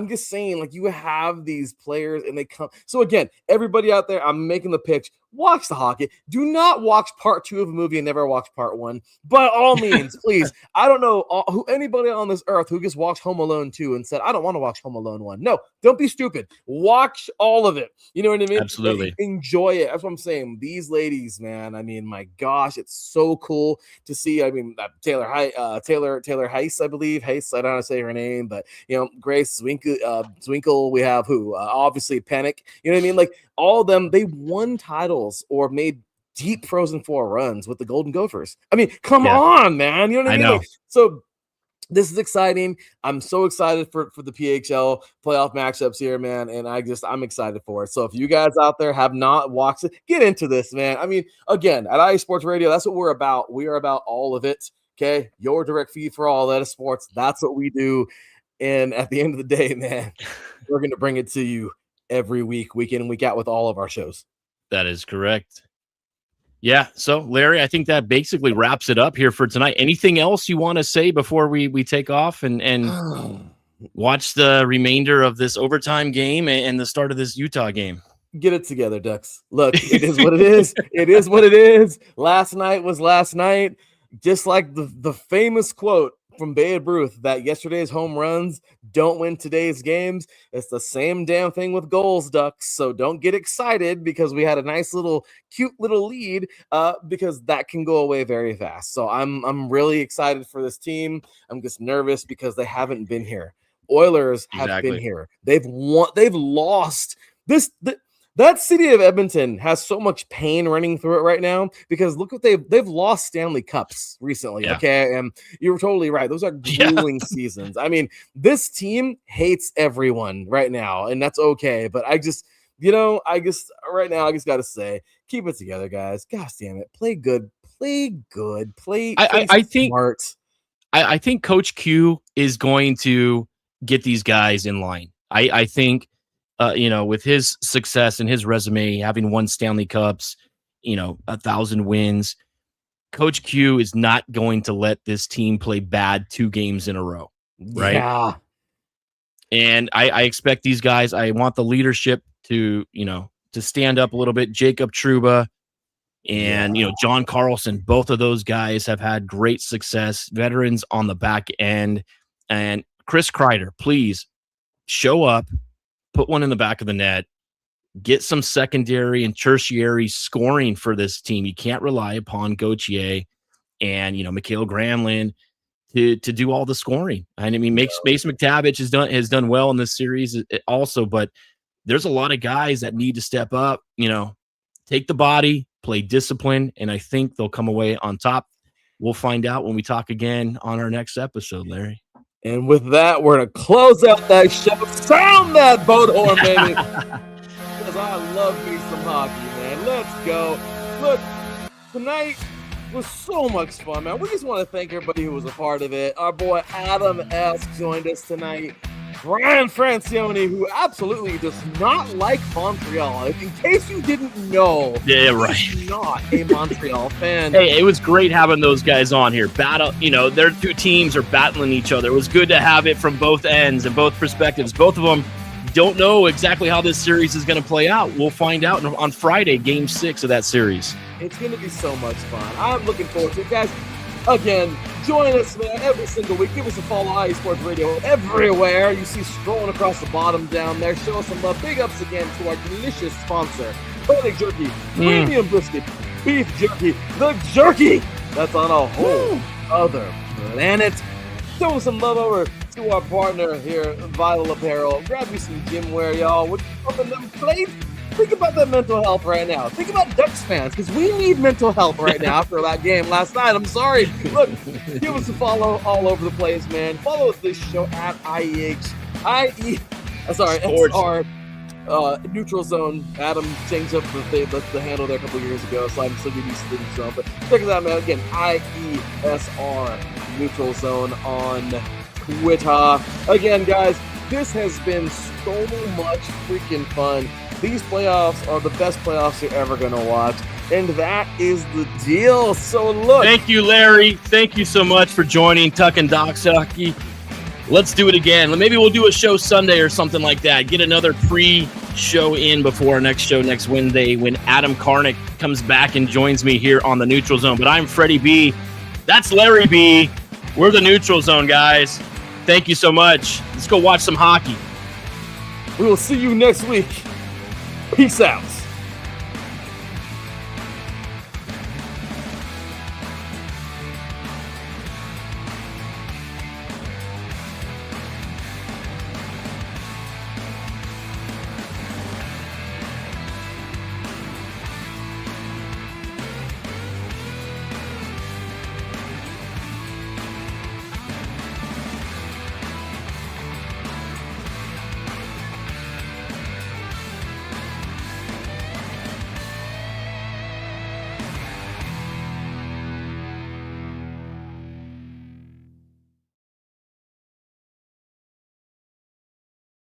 just saying, like, you have these players and they come. So again, everybody out there, I'm making the pitch. Watch the hockey. Do not watch part 2 of a movie and never watch part 1. By all means, please. I don't know who anybody on this earth who just watched Home Alone 2 and said, I don't want to watch Home Alone 1. No, don't be stupid. Watch all of it. You know what I mean? Absolutely. Enjoy it. That's what I'm saying. These ladies, man. I mean, my gosh, it's so cool to see. I mean, Taylor Heiss, I believe. Heiss, I don't know how to say her name, but Grace Zwinkle. We have who? Obviously Panic. You know what I mean? Like all of them, they won titles or made deep Frozen Four runs with the Golden Gophers. I mean, come on, man. You know what I mean? Like, so this is exciting. I'm so excited for the PHL playoff matchups here, man. And I'm excited for it. So if you guys out there have not watched it, get into this, man. I mean, again, at IE Sports Radio, that's what we're about. We are about all of it. Okay. Your direct feed for all that is sports. That's what we do. And at the end of the day, man, we're going to bring it to you every week, week in and week out with all of our shows. That is correct. Yeah. So, Larry, I think that basically wraps it up here for tonight. Anything else you want to say before we take off and watch the remainder of this overtime game and the start of this Utah game? Get it together, Ducks. Look, it is what it is. It is what it is. Last night was last night. Just like the famous quote from Babe Ruth that yesterday's home runs don't win today's games. It's the same damn thing with goals, Ducks. So don't get excited because we had a nice cute little lead because that can go away very fast. So I'm really excited for this team. I'm just nervous because they haven't been here. Oilers have been here. They've lost this. That city of Edmonton has so much pain running through it right now because look what they've lost Stanley Cups recently. Yeah. Okay. And you were totally right. Those are grueling seasons. I mean, this team hates everyone right now, and that's okay. But right now, I just got to say, keep it together, guys. Gosh damn it. Play good. I think smart. I think Coach Q is going to get these guys in line. I think, with his success and his resume, having won Stanley Cups, 1,000 wins, Coach Q is not going to let this team play bad 2 games in a row. Right. Yeah. And I expect these guys, I want the leadership to stand up a little bit. Jacob Trouba and, John Carlson, both of those guys have had great success, veterans on the back end. And Chris Kreider, please show up. Put one in the back of the net, get some secondary and tertiary scoring for this team. You can't rely upon Gauthier and, Mikhail Granlund to do all the scoring. And I mean, Mason McTavish has done well in this series also, but there's a lot of guys that need to step up, take the body, play discipline, and I think they'll come away on top. We'll find out when we talk again on our next episode, Larry. And with that, we're going to close out that show. Sound that boat horn, baby. Because I love me some hockey, man. Let's go. Look, tonight was so much fun, man. We just want to thank everybody who was a part of it. Our boy Adam S. joined us tonight. Brian Francione, who absolutely does not like Montreal. In case you didn't know, he's not a Montreal fan. Hey, it was great having those guys on here. Battle, their two teams are battling each other. It was good to have it from both ends and both perspectives. Both of them don't know exactly how this series is going to play out. We'll find out on Friday, Game 6 of that series. It's going to be so much fun. I'm looking forward to it, guys. Again, join us, man, every single week. Give us a follow, IE Sports Radio, everywhere. You see scrolling across the bottom down there. Show us some love. Big ups again to our delicious sponsor, Karnik Jerky, Premium Brisket, Beef Jerky, the jerky that's on a whole other planet. Show some love over to our partner here, Vital Apparel. Grab you some gym wear, y'all. We're upping them plates. Think about that mental health right now. Think about Ducks fans, because we need mental health right now after that game last night. I'm sorry. Look, give us a follow all over the place, man. Follow this show at SR Neutral Zone. Adam changed up the handle there a couple years ago, so I'm still giving you Neutral Zone. But check us out, man. Again, IESR Neutral Zone on Twitter. Again, guys, this has been so much freaking fun. These playoffs are the best playoffs you're ever going to watch, and that is the deal. So look. Thank you, Larry. Thank you so much for joining Tuck and Docs Hockey. Let's do it again. Maybe we'll do a show Sunday or something like that. Get another pre-show in before our next show next Wednesday when Adam Karnik comes back and joins me here on the Neutral Zone. But I'm Freddie B. That's Larry B. We're the Neutral Zone, guys. Thank you so much. Let's go watch some hockey. We will see you next week. Peace out.